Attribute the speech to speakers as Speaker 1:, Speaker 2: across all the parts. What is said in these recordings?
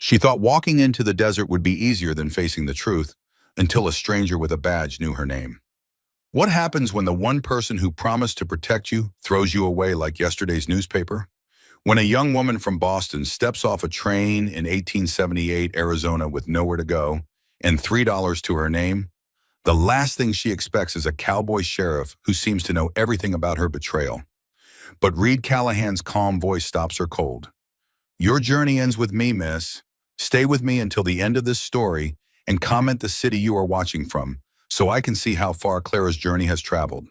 Speaker 1: She thought walking into the desert would be easier than facing the truth until a stranger with a badge knew her name. What happens when the one person who promised to protect you throws you away like yesterday's newspaper? When a young woman from Boston steps off a train in 1878 Arizona with nowhere to go and $3 to her name, the last thing she expects is a cowboy sheriff who seems to know everything about her betrayal. But Reed Callahan's calm voice stops her cold. Your journey ends with me, miss. Stay with me until the end of this story and comment the city you are watching from so I can see how far Clara's journey has traveled.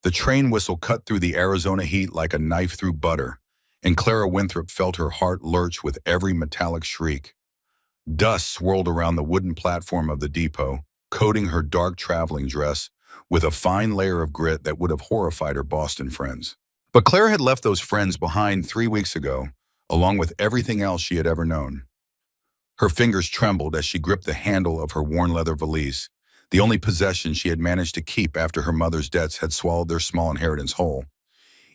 Speaker 1: The train whistle cut through the Arizona heat like a knife through butter, and Clara Winthrop felt her heart lurch with every metallic shriek. Dust swirled around the wooden platform of the depot, coating her dark traveling dress with a fine layer of grit that would have horrified her Boston friends. But Clara had left those friends behind 3 weeks ago, along with everything else she had ever known. Her fingers trembled as she gripped the handle of her worn leather valise, the only possession she had managed to keep after her mother's debts had swallowed their small inheritance whole.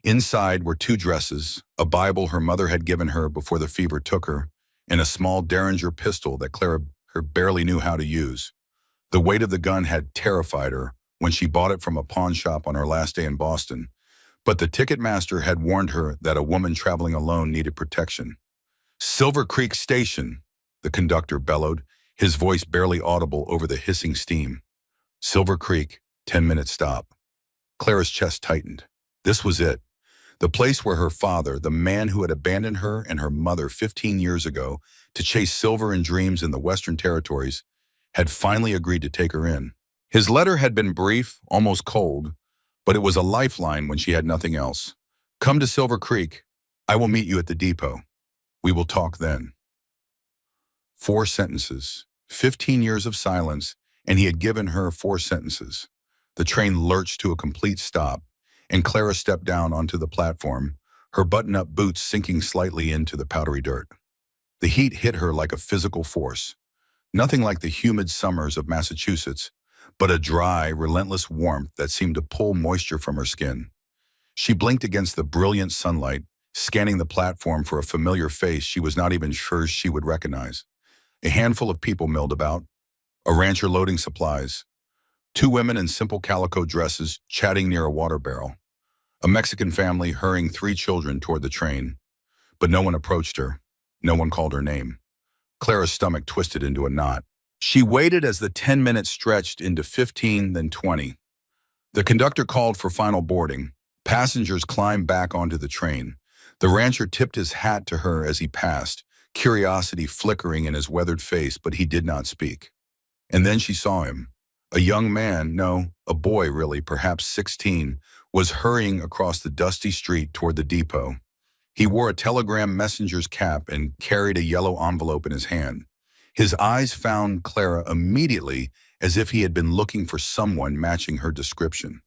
Speaker 1: Inside were 2 dresses, a Bible her mother had given her before the fever took her, and a small Derringer pistol that Clara barely knew how to use. The weight of the gun had terrified her when she bought it from a pawn shop on her last day in Boston, but the ticket master had warned her that a woman traveling alone needed protection. Silver Creek Station, the conductor bellowed, his voice barely audible over the hissing steam. Silver Creek, 10-minute stop. Clara's chest tightened. This was it. The place where her father, the man who had abandoned her and her mother 15 years ago to chase silver and dreams in the Western Territories, had finally agreed to take her in. His letter had been brief, almost cold, but it was a lifeline when she had nothing else. Come to Silver Creek. I will meet you at the depot. We will talk then. 4 sentences, 15 years of silence, and he had given her 4 sentences. The train lurched to a complete stop, and Clara stepped down onto the platform, her button-up boots sinking slightly into the powdery dirt. The heat hit her like a physical force. Nothing like the humid summers of Massachusetts, but a dry, relentless warmth that seemed to pull moisture from her skin. She blinked against the brilliant sunlight, scanning the platform for a familiar face she was not even sure she would recognize. A handful of people milled about, a rancher loading supplies, 2 women in simple calico dresses chatting near a water barrel, a Mexican family hurrying 3 children toward the train. But no one approached her. No one called her name. Clara's stomach twisted into a knot. She waited as the 10 minutes stretched into 15, then 20. The conductor called for final boarding. Passengers climbed back onto the train. The rancher tipped his hat to her as he passed, curiosity flickering in his weathered face, but he did not speak. And then she saw him. A young man, no, a boy really, perhaps 16, was hurrying across the dusty street toward the depot. He wore a telegram messenger's cap and carried a yellow envelope in his hand. His eyes found Clara immediately, as if he had been looking for someone matching her description.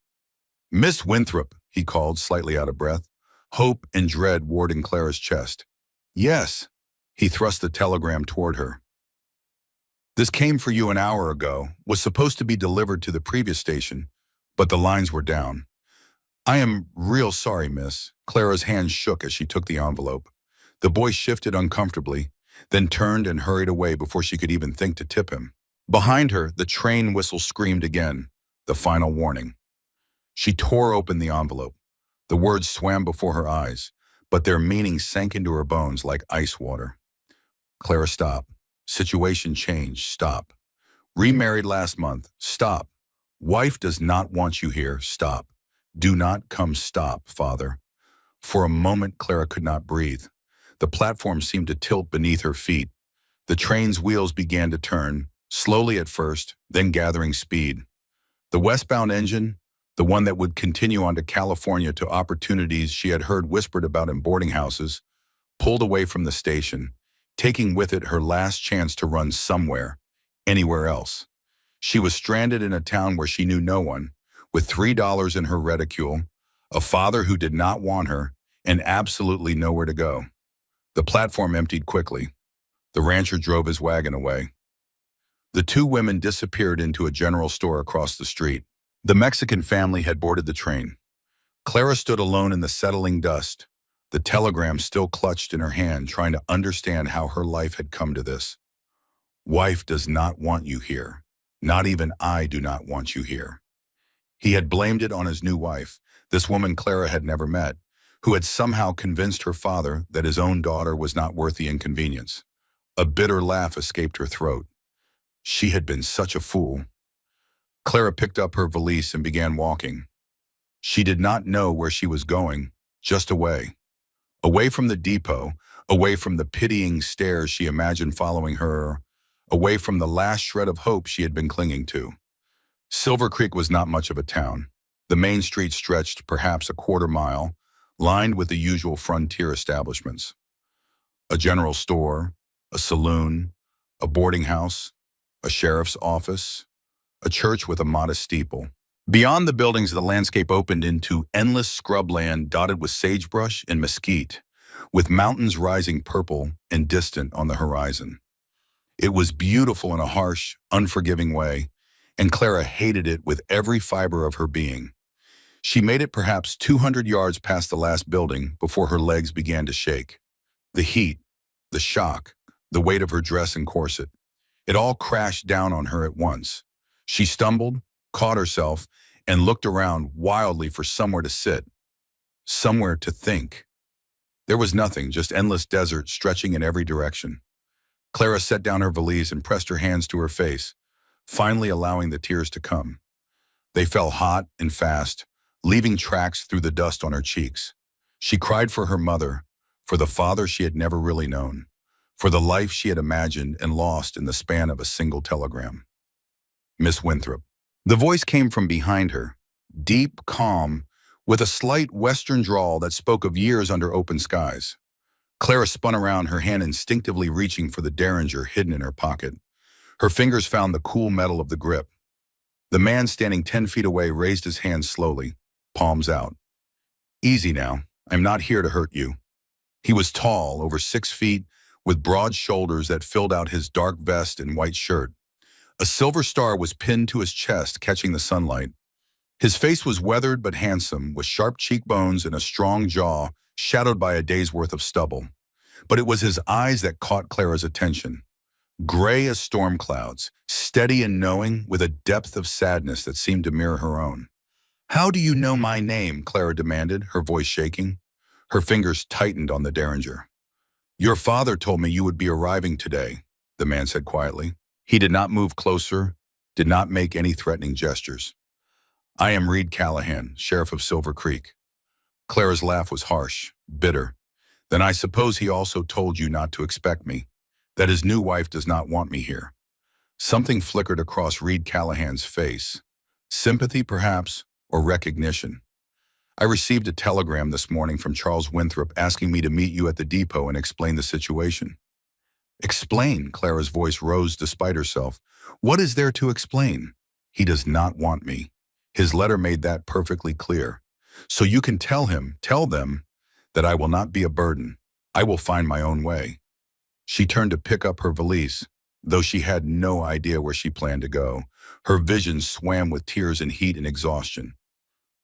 Speaker 1: Miss Winthrop, he called, slightly out of breath. Hope and dread warding Clara's chest. Yes. He thrust the telegram toward her. This came for you an hour ago, was supposed to be delivered to the previous station, but the lines were down. I am real sorry, miss. Clara's hand shook as she took the envelope. The boy shifted uncomfortably, then turned and hurried away before she could even think to tip him. Behind her, the train whistle screamed again, the final warning. She tore open the envelope. The words swam before her eyes, but their meaning sank into her bones like ice water. Clara, stop. Situation changed. Stop. Remarried last month. Stop. Wife does not want you here. Stop. Do not come. Stop, father. For a moment, Clara could not breathe. The platform seemed to tilt beneath her feet. The train's wheels began to turn, slowly at first, then gathering speed. The westbound engine, the one that would continue on to California to opportunities she had heard whispered about in boarding houses, pulled away from the station, taking with it her last chance to run somewhere, anywhere else. She was stranded in a town where she knew no one, with $3 in her reticule, a father who did not want her, and absolutely nowhere to go. The platform emptied quickly. The rancher drove his wagon away. The 2 women disappeared into a general store across the street. The Mexican family had boarded the train. Clara stood alone in the settling dust, the telegram still clutched in her hand, trying to understand how her life had come to this. Wife does not want you here. Not even I do not want you here. He had blamed it on his new wife, this woman Clara had never met, who had somehow convinced her father that his own daughter was not worth the inconvenience. A bitter laugh escaped her throat. She had been such a fool. Clara picked up her valise and began walking. She did not know where she was going, just away. Away from the depot, away from the pitying stares she imagined following her, away from the last shred of hope she had been clinging to. Silver Creek was not much of a town. The main street stretched perhaps a quarter mile, lined with the usual frontier establishments. A general store, a saloon, a boarding house, a sheriff's office, a church with a modest steeple. Beyond the buildings, the landscape opened into endless scrubland dotted with sagebrush and mesquite, with mountains rising purple and distant on the horizon. It was beautiful in a harsh, unforgiving way, and Clara hated it with every fiber of her being. She made it perhaps 200 yards past the last building before her legs began to shake. The heat, the shock, the weight of her dress and corset, it all crashed down on her at once. She stumbled, caught herself, and looked around wildly for somewhere to sit, somewhere to think. There was nothing, just endless desert stretching in every direction. Clara set down her valise and pressed her hands to her face, finally allowing the tears to come. They fell hot and fast, leaving tracks through the dust on her cheeks. She cried for her mother, for the father she had never really known, for the life she had imagined and lost in the span of a single telegram. Miss Winthrop. The voice came from behind her, deep, calm, with a slight western drawl that spoke of years under open skies. Clara spun around, her hand instinctively reaching for the derringer hidden in her pocket. Her fingers found the cool metal of the grip. The man standing 10 feet away raised his hands slowly, palms out. Easy now, I'm not here to hurt you. He was tall, over 6 feet, with broad shoulders that filled out his dark vest and white shirt. A silver star was pinned to his chest, catching the sunlight. His face was weathered but handsome, with sharp cheekbones and a strong jaw, shadowed by a day's worth of stubble. But it was his eyes that caught Clara's attention. Gray as storm clouds, steady and knowing, with a depth of sadness that seemed to mirror her own. "How do you know my name?" Clara demanded, her voice shaking. Her fingers tightened on the derringer. "Your father told me you would be arriving today," the man said quietly. He did not move closer, did not make any threatening gestures. "I am Reed Callahan, sheriff of Silver Creek." Clara's laugh was harsh, bitter. "Then I suppose he also told you not to expect me, that his new wife does not want me here." Something flickered across Reed Callahan's face. Sympathy, perhaps, or recognition. "I received a telegram this morning from Charles Winthrop asking me to meet you at the depot and explain the situation." "Explain?" Clara's voice rose despite herself. "What is there to explain?" "He does not want me. His letter made that perfectly clear. So you can tell them, that I will not be a burden. I will find my own way." She turned to pick up her valise, though she had no idea where she planned to go. Her vision swam with tears and heat and exhaustion.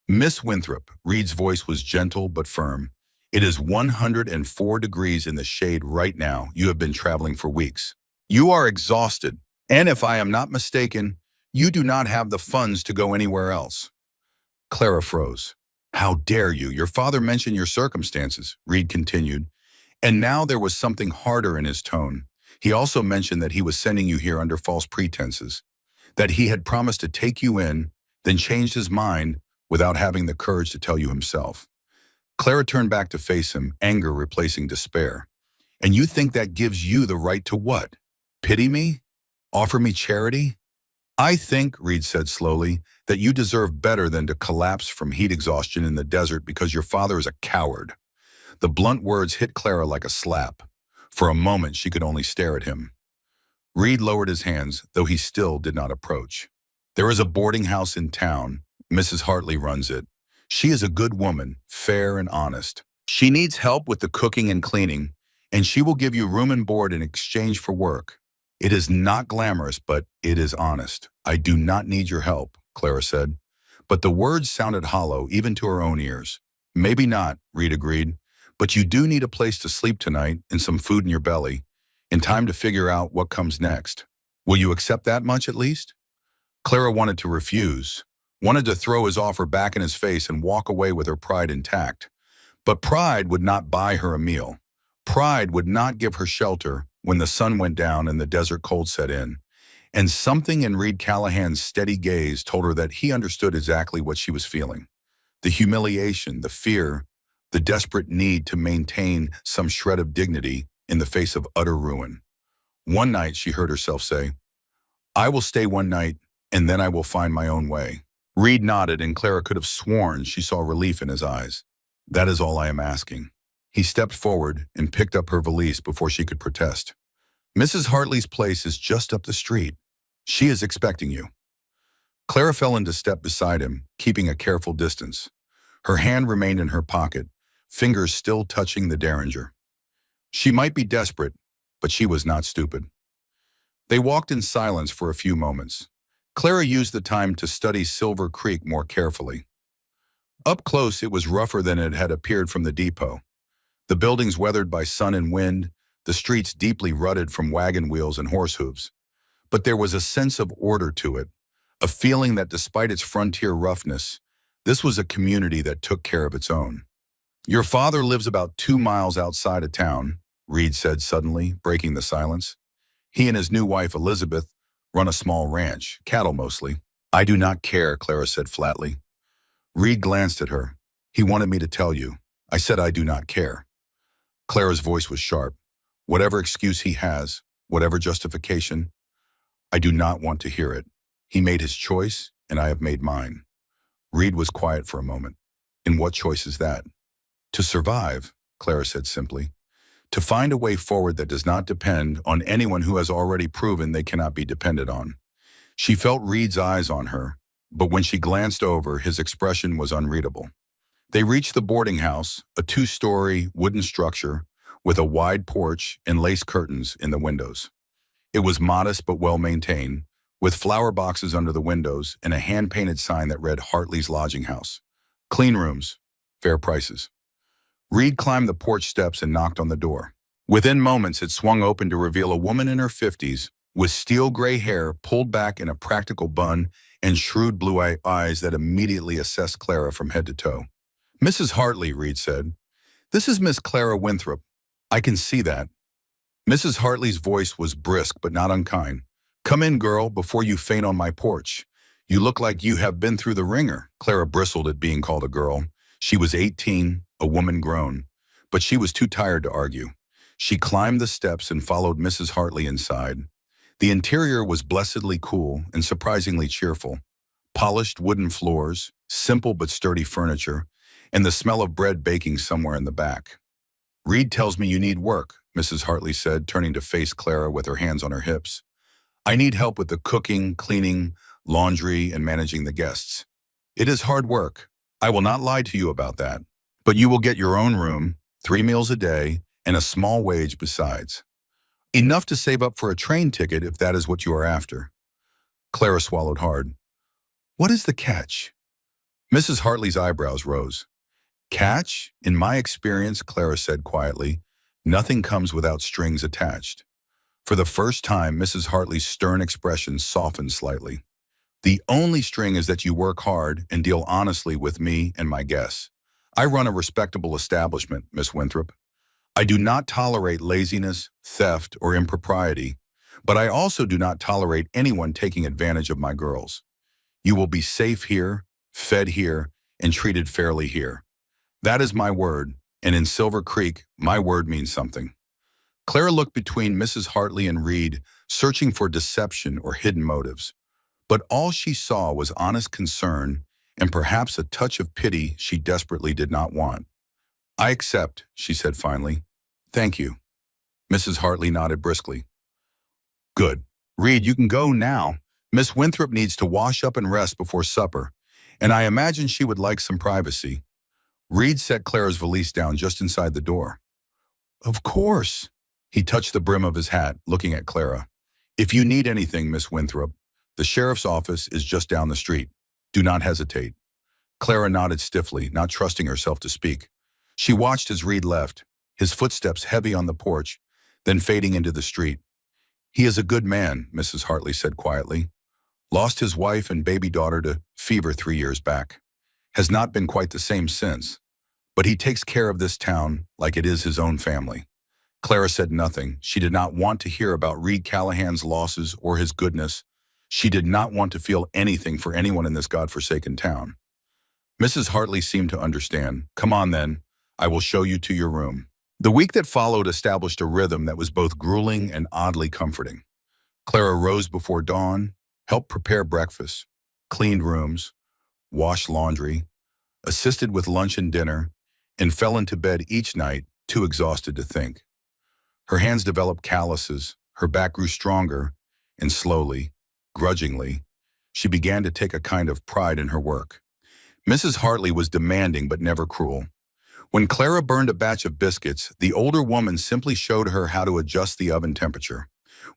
Speaker 1: "Miss Winthrop," Reed's voice was gentle but firm. "It is 104 degrees in the shade right now. You have been traveling for weeks. You are exhausted, and if I am not mistaken, you do not have the funds to go anywhere else." Clara froze. "How dare you? Your father mentioned your circumstances," Reed continued, and now there was something harder in his tone. "He also mentioned that he was sending you here under false pretenses, that he had promised to take you in, then changed his mind without having the courage to tell you himself." Clara turned back to face him, anger replacing despair. "And you think that gives you the right to what? Pity me? Offer me charity?" "I think," Reed said slowly, "that you deserve better than to collapse from heat exhaustion in the desert because your father is a coward." The blunt words hit Clara like a slap. For a moment, she could only stare at him. Reed lowered his hands, though he still did not approach. "There is a boarding house in town. Mrs. Hartley runs it. She is a good woman, fair and honest. She needs help with the cooking and cleaning, and she will give you room and board in exchange for work. It is not glamorous, but it is honest. I do not need your help," Clara said. But the words sounded hollow, even to her own ears. "Maybe not," Reed agreed, But you do need a place to sleep tonight and some food in your belly, in time to figure out what comes next. Will you accept that much at least? Clara wanted to refuse, wanted to throw his offer back in his face and walk away with her pride intact. But pride would not buy her a meal. Pride would not give her shelter when the sun went down and the desert cold set in. And something in Reed Callahan's steady gaze told her that he understood exactly what she was feeling. The humiliation, the fear, the desperate need to maintain some shred of dignity in the face of utter ruin. One night, she heard herself say, "I will stay one night, and then I will find my own way." Reed nodded, and Clara could have sworn she saw relief in his eyes. "That is all I am asking." He stepped forward and picked up her valise before she could protest. "Mrs. Hartley's place is just up the street. She is expecting you." Clara fell into step beside him, keeping a careful distance. Her hand remained in her pocket, fingers still touching the derringer. She might be desperate, but she was not stupid. They walked in silence for a few moments. Clara used the time to study Silver Creek more carefully. Up close, it was rougher than it had appeared from the depot. The buildings weathered by sun and wind, the streets deeply rutted from wagon wheels and horse hooves. But there was a sense of order to it, a feeling that despite its frontier roughness, this was a community that took care of its own. "Your father lives about 2 miles outside of town," Reed said suddenly, breaking the silence. "He and his new wife, Elizabeth, run a small ranch, cattle mostly." "I do not care," Clara said flatly. Reed glanced at her. "He wanted me to tell you. I said I do not care." Clara's voice was sharp. "Whatever excuse he has, whatever justification, I do not want to hear it. He made his choice, and I have made mine." Reed was quiet for a moment. "And what choice is that?" "To survive," Clara said simply. "To find a way forward that does not depend on anyone who has already proven they cannot be depended on." She felt Reed's eyes on her, but when she glanced over, his expression was unreadable. They reached the boarding house, a 2-story wooden structure with a wide porch and lace curtains in the windows. It was modest but well-maintained, with flower boxes under the windows and a hand-painted sign that read Hartley's Lodging House. "Clean rooms, fair prices." Reed climbed the porch steps and knocked on the door. Within moments, it swung open to reveal a woman in her 50s with steel gray hair pulled back in a practical bun and shrewd blue eyes that immediately assessed Clara from head to toe. "Mrs. Hartley," Reed said. "This is Miss Clara Winthrop. I can see that." Mrs. Hartley's voice was brisk but not unkind. "Come in, girl, before you faint on my porch. You look like you have been through the ringer." Clara bristled at being called a girl. She was 18, a woman grown, but she was too tired to argue. She climbed the steps and followed Mrs. Hartley inside. The interior was blessedly cool and surprisingly cheerful. Polished wooden floors, simple but sturdy furniture, and the smell of bread baking somewhere in the back. "Reed tells me you need work," Mrs. Hartley said, turning to face Clara with her hands on her hips. "I need help with the cooking, cleaning, laundry, and managing the guests. It is hard work. I will not lie to you about that. But you will get your own room, 3 meals a day, and a small wage besides. Enough to save up for a train ticket if that is what you are after." Clara swallowed hard. "What is the catch?" Mrs. Hartley's eyebrows rose. "Catch? In my experience," Clara said quietly, "nothing comes without strings attached." For the first time, Mrs. Hartley's stern expression softened slightly. "The only string is that you work hard and deal honestly with me and my guests. I run a respectable establishment, Miss Winthrop. I do not tolerate laziness, theft, or impropriety, but I also do not tolerate anyone taking advantage of my girls. You will be safe here, fed here, and treated fairly here. That is my word, and in Silver Creek, my word means something." Clara looked between Mrs. Hartley and Reed, searching for deception or hidden motives. But all she saw was honest concern and perhaps a touch of pity she desperately did not want. "I accept," she said finally. "Thank you." Mrs. Hartley nodded briskly. "Good. Reed, you can go now. Miss Winthrop needs to wash up and rest before supper, and I imagine she would like some privacy." Reed set Clara's valise down just inside the door. "Of course." He touched the brim of his hat, looking at Clara. "If you need anything, Miss Winthrop, the sheriff's office is just down the street. Do not hesitate." Clara nodded stiffly, not trusting herself to speak. She watched as Reed left, his footsteps heavy on the porch, then fading into the street. "He is a good man," Mrs. Hartley said quietly. "Lost his wife and baby daughter to fever 3 years back. Has not been quite the same since. But he takes care of this town like it is his own family." Clara said nothing. She did not want to hear about Reed Callahan's losses or his goodness. She did not want to feel anything for anyone in this godforsaken town. Mrs. Hartley seemed to understand. "Come on then, I will show you to your room." The week that followed established a rhythm that was both grueling and oddly comforting. Clara rose before dawn, helped prepare breakfast, cleaned rooms, washed laundry, assisted with lunch and dinner, and fell into bed each night, too exhausted to think. Her hands developed calluses, her back grew stronger, and slowly, grudgingly, she began to take a kind of pride in her work. Mrs. Hartley was demanding but never cruel. When Clara burned a batch of biscuits, the older woman simply showed her how to adjust the oven temperature.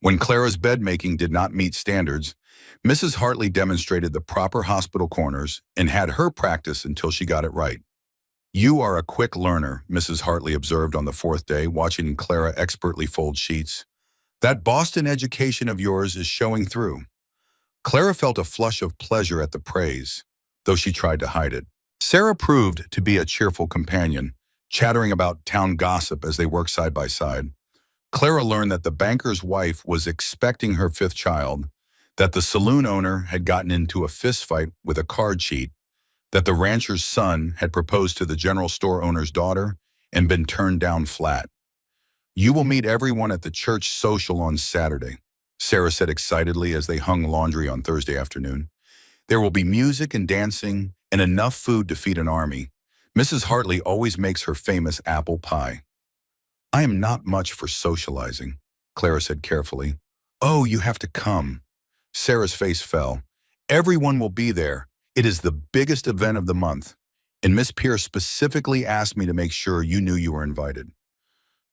Speaker 1: When Clara's bed making did not meet standards, Mrs. Hartley demonstrated the proper hospital corners and had her practice until she got it right. "You are a quick learner," Mrs. Hartley observed on the fourth day, watching Clara expertly fold sheets. "That Boston education of yours is showing through." Clara felt a flush of pleasure at the praise, though she tried to hide it. Sarah proved to be a cheerful companion, chattering about town gossip as they worked side by side. Clara learned that the banker's wife was expecting her fifth child, that the saloon owner had gotten into a fistfight with a card cheat, that the rancher's son had proposed to the general store owner's daughter and been turned down flat. "You will meet everyone at the church social on Saturday," Sarah said excitedly as they hung laundry on Thursday afternoon. "There will be music and dancing and enough food to feed an army. Mrs. Hartley always makes her famous apple pie." "I am not much for socializing," Clara said carefully. "Oh, you have to come." Sarah's face fell. "Everyone will be there. It is the biggest event of the month, and Miss Pierce specifically asked me to make sure you knew you were invited."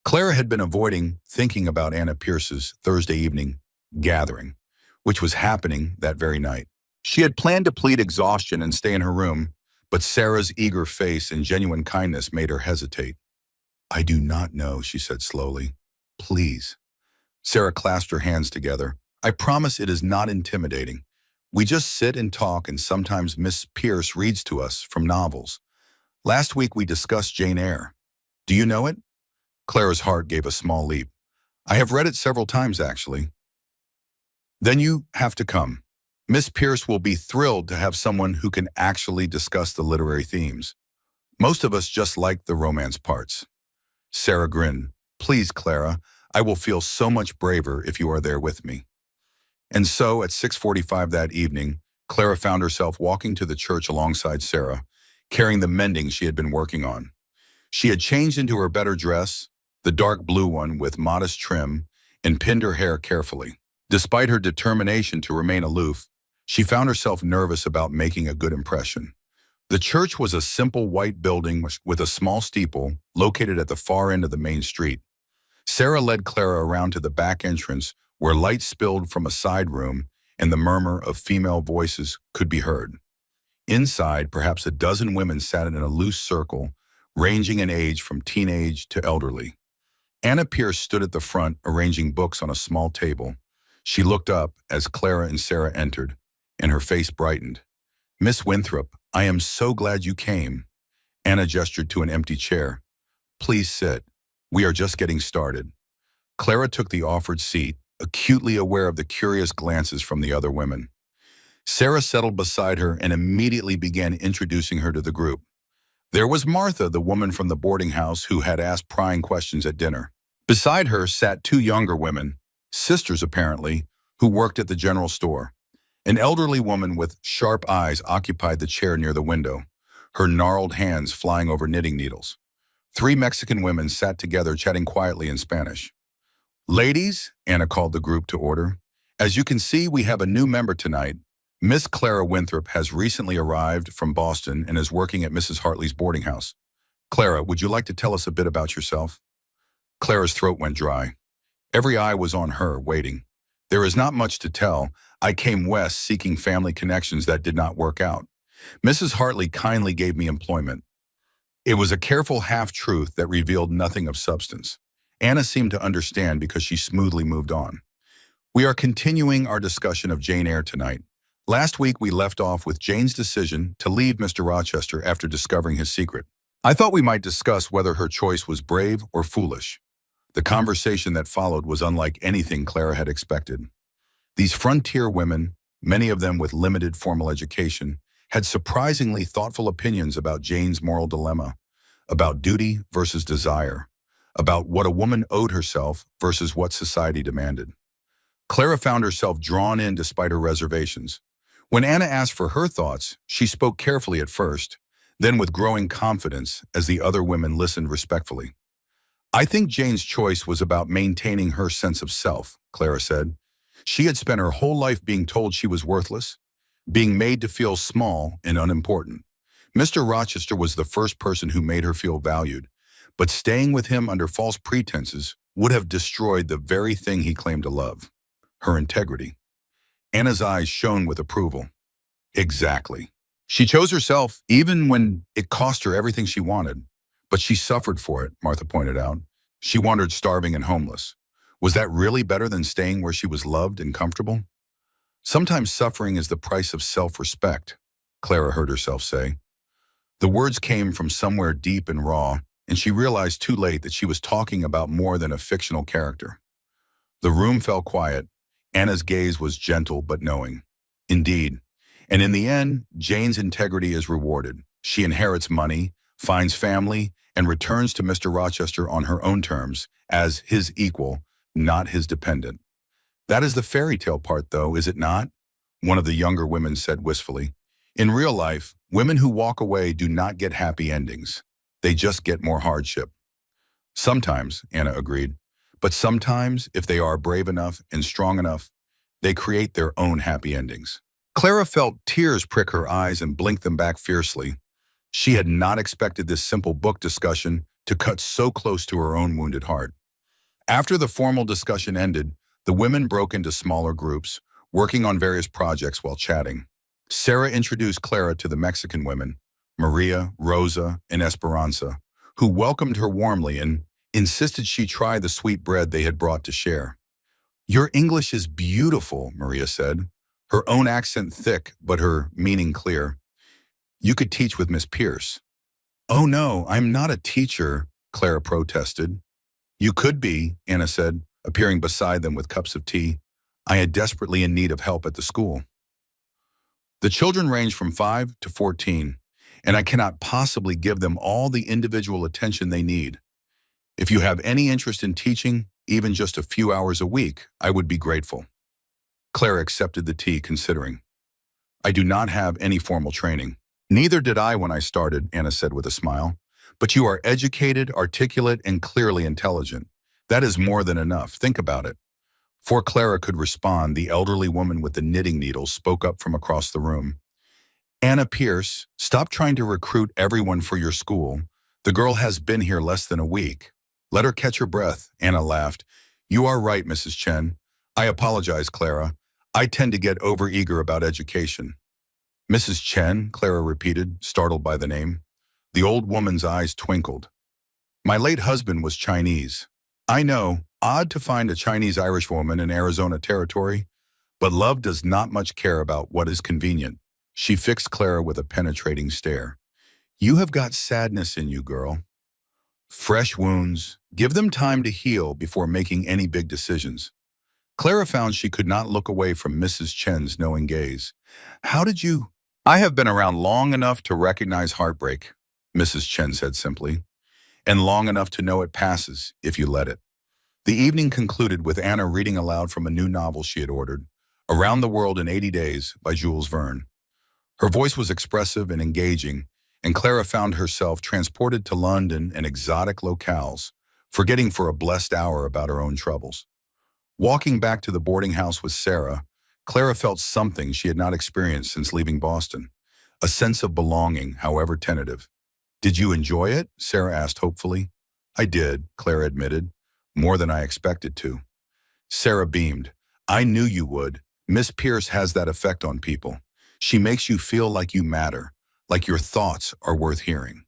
Speaker 1: Clara had been avoiding thinking about Anna Pierce's Thursday evening gathering, which was happening that very night. She had planned to plead exhaustion and stay in her room, but Sarah's eager face and genuine kindness made her hesitate. "I do not know," she said slowly. "Please." Sarah clasped her hands together. "I promise it is not intimidating. We just sit and talk, and sometimes Miss Pierce reads to us from novels. Last week we discussed Jane Eyre. Do you know it?" Clara's heart gave a small leap. "I have read it several times, actually." "Then you have to come. Miss Pierce will be thrilled to have someone who can actually discuss the literary themes. Most of us just like the romance parts." Sarah grinned. "Please, Clara, I will feel so much braver if you are there with me." And so, at 6:45 that evening, Clara found herself walking to the church alongside Sarah, carrying the mending she had been working on. She had changed into her better dress, the dark blue one with modest trim, and pinned her hair carefully. Despite her determination to remain aloof, she found herself nervous about making a good impression. The church was a simple white building with a small steeple located at the far end of the main street. Sarah led Clara around to the back entrance where light spilled from a side room and the murmur of female voices could be heard. Inside, perhaps a dozen women sat in a loose circle, ranging in age from teenage to elderly. Anna Pierce stood at the front, arranging books on a small table. She looked up as Clara and Sarah entered, and her face brightened. "Miss Winthrop, I am so glad you came." Anna gestured to an empty chair. "Please sit. We are just getting started." Clara took the offered seat, acutely aware of the curious glances from the other women. Sarah settled beside her and immediately began introducing her to the group. There was Martha, the woman from the boarding house who had asked prying questions at dinner. Beside her sat two younger women, sisters apparently, who worked at the general store. An elderly woman with sharp eyes occupied the chair near the window, her gnarled hands flying over knitting needles. Three Mexican women sat together chatting quietly in Spanish. "Ladies," Anna called the group to order, "as you can see, we have a new member tonight. Miss Clara Winthrop has recently arrived from Boston and is working at Mrs. Hartley's boarding house. Clara, would you like to tell us a bit about yourself?" Clara's throat went dry. Every eye was on her, waiting. "There is not much to tell. I came west seeking family connections that did not work out. Mrs. Hartley kindly gave me employment." It was a careful half-truth that revealed nothing of substance. Anna seemed to understand because she smoothly moved on. We are continuing our discussion of Jane Eyre tonight. Last week we left off with Jane's decision to leave Mr. Rochester after discovering his secret. I thought we might discuss whether her choice was brave or foolish. The conversation that followed was unlike anything Clara had expected. These frontier women, many of them with limited formal education, had surprisingly thoughtful opinions about Jane's moral dilemma, about duty versus desire, about what a woman owed herself versus what society demanded. Clara found herself drawn in despite her reservations. When Anna asked for her thoughts, she spoke carefully at first, then with growing confidence as the other women listened respectfully. I think Jane's choice was about maintaining her sense of self, Clara said. She had spent her whole life being told she was worthless, being made to feel small and unimportant. Mr. Rochester was the first person who made her feel valued, but staying with him under false pretenses would have destroyed the very thing he claimed to love, her integrity. Anna's eyes shone with approval. Exactly. She chose herself even when it cost her everything she wanted. But she suffered for it, Martha pointed out. She wandered starving and homeless. Was that really better than staying where she was loved and comfortable? Sometimes suffering is the price of self-respect, Clara heard herself say. The words came from somewhere deep and raw, and she realized too late that she was talking about more than a fictional character. The room fell quiet. Anna's gaze was gentle but knowing. Indeed. And in the end, Jane's integrity is rewarded. She inherits money, finds family, and returns to Mr. Rochester on her own terms, as his equal, not his dependent. That is the fairy tale part, though, is it not? One of the younger women said wistfully. In real life, women who walk away do not get happy endings. They just get more hardship. Sometimes, Anna agreed. But sometimes, if they are brave enough and strong enough, they create their own happy endings. Clara felt tears prick her eyes and blinked them back fiercely. She had not expected this simple book discussion to cut so close to her own wounded heart. After the formal discussion ended, the women broke into smaller groups, working on various projects while chatting. Sarah introduced Clara to the Mexican women, Maria, Rosa, and Esperanza, who welcomed her warmly and insisted she try the sweet bread they had brought to share. "Your English is beautiful," Maria said, her own accent thick but her meaning clear. "You could teach with Miss Pierce." "Oh no, I'm not a teacher," Clara protested. "You could be," Anna said, appearing beside them with cups of tea. "I am desperately in need of help at the school." The children ranged from 5 to 14, and I cannot possibly give them all the individual attention they need. If you have any interest in teaching, even just a few hours a week, I would be grateful. Clara accepted the tea, considering. "I do not have any formal training." "Neither did I when I started," Anna said with a smile. "But you are educated, articulate, and clearly intelligent. That is more than enough. Think about it." Before Clara could respond, the elderly woman with the knitting needles spoke up from across the room. "Anna Pierce, stop trying to recruit everyone for your school. The girl has been here less than a week. Let her catch her breath," Anna laughed. "You are right, Mrs. Chen. I apologize, Clara. I tend to get overeager about education." "Mrs. Chen," Clara repeated, startled by the name. The old woman's eyes twinkled. "My late husband was Chinese. I know, odd to find a Chinese-Irish woman in Arizona territory, but love does not much care about what is convenient." She fixed Clara with a penetrating stare. "You have got sadness in you, girl. Fresh wounds. Give them time to heal before making any big decisions." Clara found she could not look away from Mrs. Chen's knowing gaze. "How did you—" "I have been around long enough to recognize heartbreak," Mrs. Chen said simply, "and long enough to know it passes if you let it." The evening concluded with Anna reading aloud from a new novel she had ordered, Around the World in 80 Days by Jules Verne. Her voice was expressive and engaging, and Clara found herself transported to London and exotic locales, forgetting for a blessed hour about her own troubles. Walking back to the boarding house with Sarah, Clara felt something she had not experienced since leaving Boston, a sense of belonging, however tentative. "Did you enjoy it?" Sarah asked hopefully. "I did," Clara admitted, "more than I expected to." Sarah beamed. "I knew you would. Miss Pierce has that effect on people. She makes you feel like you matter, like your thoughts are worth hearing."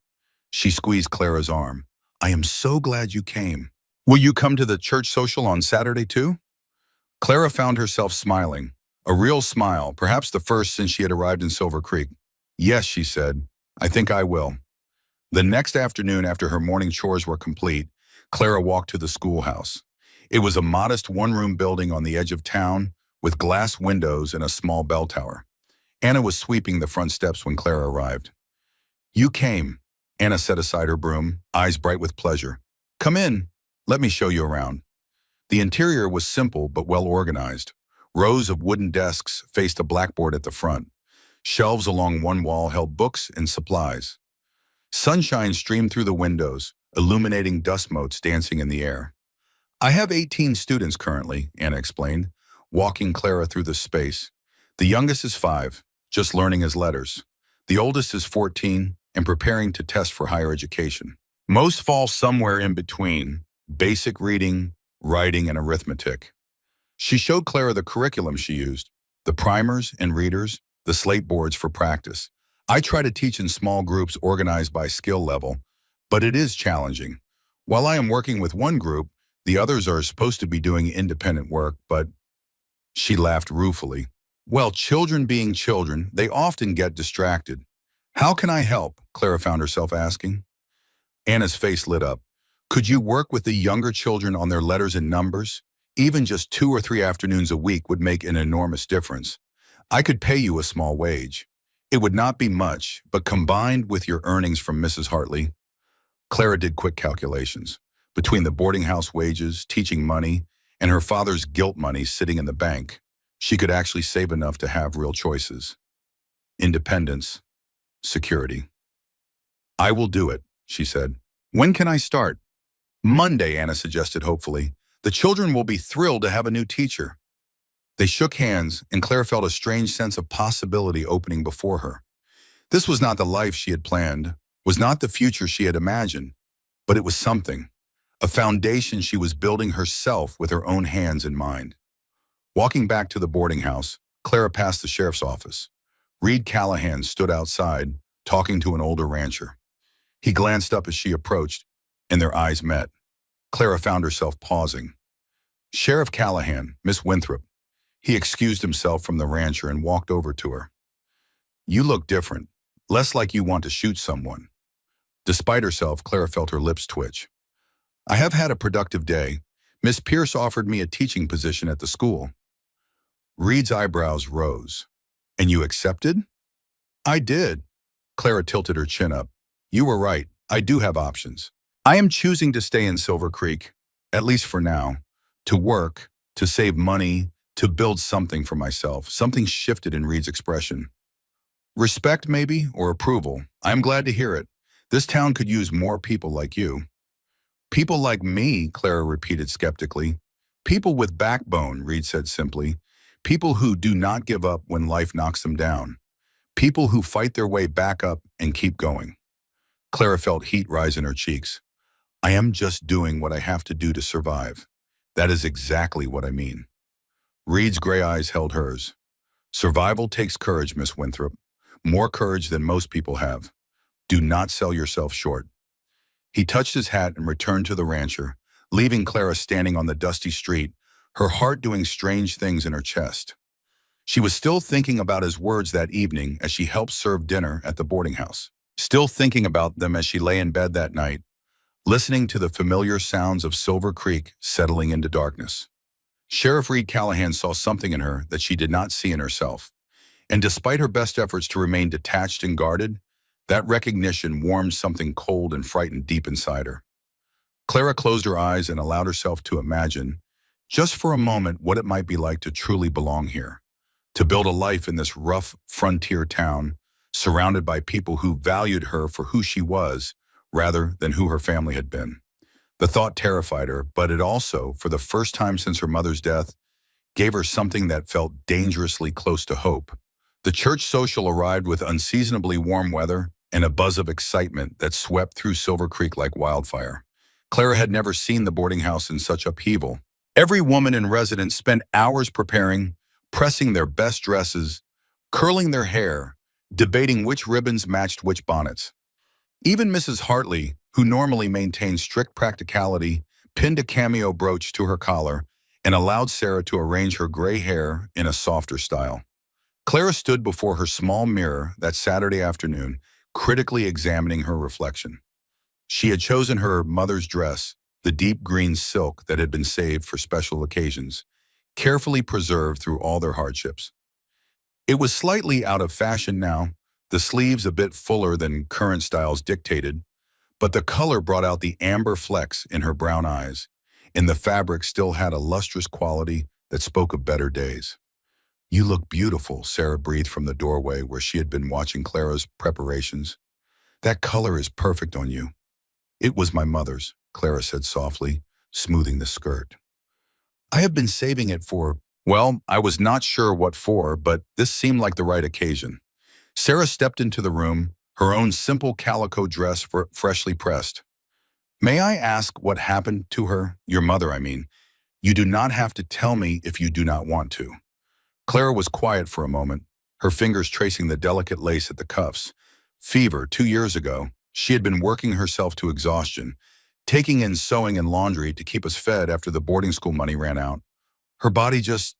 Speaker 1: She squeezed Clara's arm. I am so glad you came. Will you come to the church social on Saturday too? Clara found herself smiling. A real smile, perhaps the first since she had arrived in Silver Creek. Yes, she said. I think I will. The next afternoon, after her morning chores were complete, Clara walked to the schoolhouse. It was a modest one-room building on the edge of town with glass windows and a small bell tower. Anna was sweeping the front steps when Clara arrived. You came, Anna set aside her broom, eyes bright with pleasure. Come in. Let me show you around. The interior was simple but well organized. Rows of wooden desks faced a blackboard at the front. Shelves along one wall held books and supplies. Sunshine streamed through the windows, illuminating dust motes dancing in the air. I have 18 students currently, Anna explained, walking Clara through the space. The youngest is 5, just learning his letters. The oldest is 14 and preparing to test for higher education. Most fall somewhere in between, basic reading, writing, and arithmetic. She showed Clara the curriculum she used, the primers and readers, the slate boards for practice. I try to teach in small groups organized by skill level, but it is challenging. While I am working with one group, the others are supposed to be doing independent work, but she laughed ruefully. Well, children being children, they often get distracted. How can I help? Clara found herself asking. Anna's face lit up. Could you work with the younger children on their letters and numbers? Even just 2 or 3 afternoons a week would make an enormous difference. I could pay you a small wage. It would not be much, but combined with your earnings from Mrs. Hartley, Clara did quick calculations. Between the boarding house wages, teaching money, and her father's guilt money sitting in the bank, she could actually save enough to have real choices. Independence, security. I will do it, she said. When can I start? Monday, Anna suggested hopefully. The children will be thrilled to have a new teacher. They shook hands, and Claire felt a strange sense of possibility opening before her. This was not the life she had planned, was not the future she had imagined, but it was something, a foundation she was building herself with her own hands and mind. Walking back to the boarding house, Clara passed the sheriff's office. Reed Callahan stood outside, talking to an older rancher. He glanced up as she approached, and their eyes met. Clara found herself pausing. Sheriff Callahan, Miss Winthrop. He excused himself from the rancher and walked over to her. You look different, less like you want to shoot someone. Despite herself, Clara felt her lips twitch. I have had a productive day. Miss Pierce offered me a teaching position at the school. Reed's eyebrows rose. And you accepted? I did. Clara tilted her chin up. You were right. I do have options. I am choosing to stay in Silver Creek, at least for now, to work, to save money, to build something for myself. Something shifted in Reed's expression. Respect, maybe, or approval. I'm glad to hear it. This town could use more people like you. People like me, Clara repeated skeptically. People with backbone, Reed said simply. People who do not give up when life knocks them down. People who fight their way back up and keep going. Clara felt heat rise in her cheeks. I am just doing what I have to do to survive. That is exactly what I mean. Reed's gray eyes held hers. Survival takes courage, Miss Winthrop. More courage than most people have. Do not sell yourself short. He touched his hat and returned to the rancher, leaving Clara standing on the dusty street, her heart doing strange things in her chest. She was still thinking about his words that evening as she helped serve dinner at the boarding house. Still thinking about them as she lay in bed that night, listening to the familiar sounds of Silver Creek settling into darkness. Sheriff Reed Callahan saw something in her that she did not see in herself. And despite her best efforts to remain detached and guarded, that recognition warmed something cold and frightened deep inside her. Clara closed her eyes and allowed herself to imagine, just for a moment, what it might be like to truly belong here, to build a life in this rough frontier town, surrounded by people who valued her for who she was, rather than who her family had been. The thought terrified her, but it also, for the first time since her mother's death, gave her something that felt dangerously close to hope. The church social arrived with unseasonably warm weather and a buzz of excitement that swept through Silver Creek like wildfire. Clara had never seen the boarding house in such upheaval. Every woman in residence spent hours preparing, pressing their best dresses, curling their hair, debating which ribbons matched which bonnets. Even Mrs. Hartley, who normally maintained strict practicality, pinned a cameo brooch to her collar and allowed Sarah to arrange her gray hair in a softer style. Clara stood before her small mirror that Saturday afternoon, critically examining her reflection. She had chosen her mother's dress, the deep green silk that had been saved for special occasions, carefully preserved through all their hardships. It was slightly out of fashion now, the sleeves a bit fuller than current styles dictated, but the color brought out the amber flecks in her brown eyes, and the fabric still had a lustrous quality that spoke of better days. "You look beautiful," Sarah breathed from the doorway where she had been watching Clara's preparations. "That color is perfect on you." "It was my mother's," Clara said softly, smoothing the skirt. "I have been saving it for—" Well, I was not sure what for, but this seemed like the right occasion. Sarah stepped into the room, her own simple calico dress freshly pressed. "May I ask what happened to her? Your mother, I mean. You do not have to tell me if you do not want to." Clara was quiet for a moment, her fingers tracing the delicate lace at the cuffs. Fever, 2 years ago. She had been working herself to exhaustion, taking in sewing and laundry to keep us fed after the boarding school money ran out. Her body just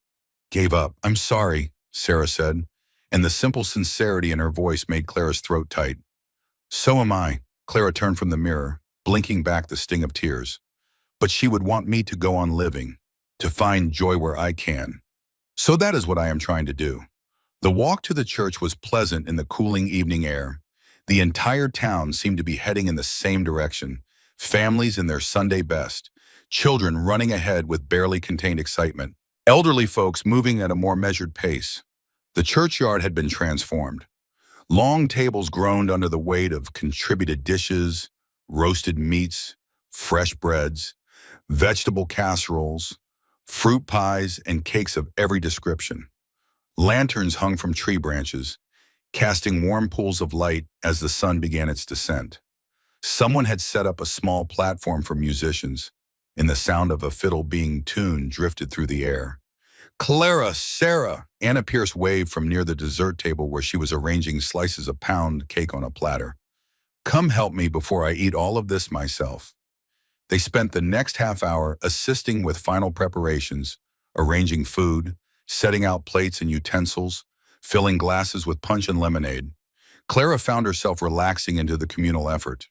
Speaker 1: gave up. "I'm sorry," Sarah said, and the simple sincerity in her voice made Clara's throat tight. "So am I." Clara turned from the mirror, blinking back the sting of tears. "But she would want me to go on living, to find joy where I can. So that is what I am trying to do." The walk to the church was pleasant in the cooling evening air. The entire town seemed to be heading in the same direction, families in their Sunday best, children running ahead with barely contained excitement, elderly folks moving at a more measured pace. The churchyard had been transformed. Long tables groaned under the weight of contributed dishes, roasted meats, fresh breads, vegetable casseroles, fruit pies, and cakes of every description. Lanterns hung from tree branches, casting warm pools of light as the sun began its descent. Someone had set up a small platform for musicians, and the sound of a fiddle being tuned drifted through the air. "Clara, Sarah!" Anna Pierce waved from near the dessert table where she was arranging slices of pound cake on a platter. "Come help me before I eat all of this myself." They spent the next half hour assisting with final preparations, arranging food, setting out plates and utensils, filling glasses with punch and lemonade. Clara found herself relaxing into the communal effort,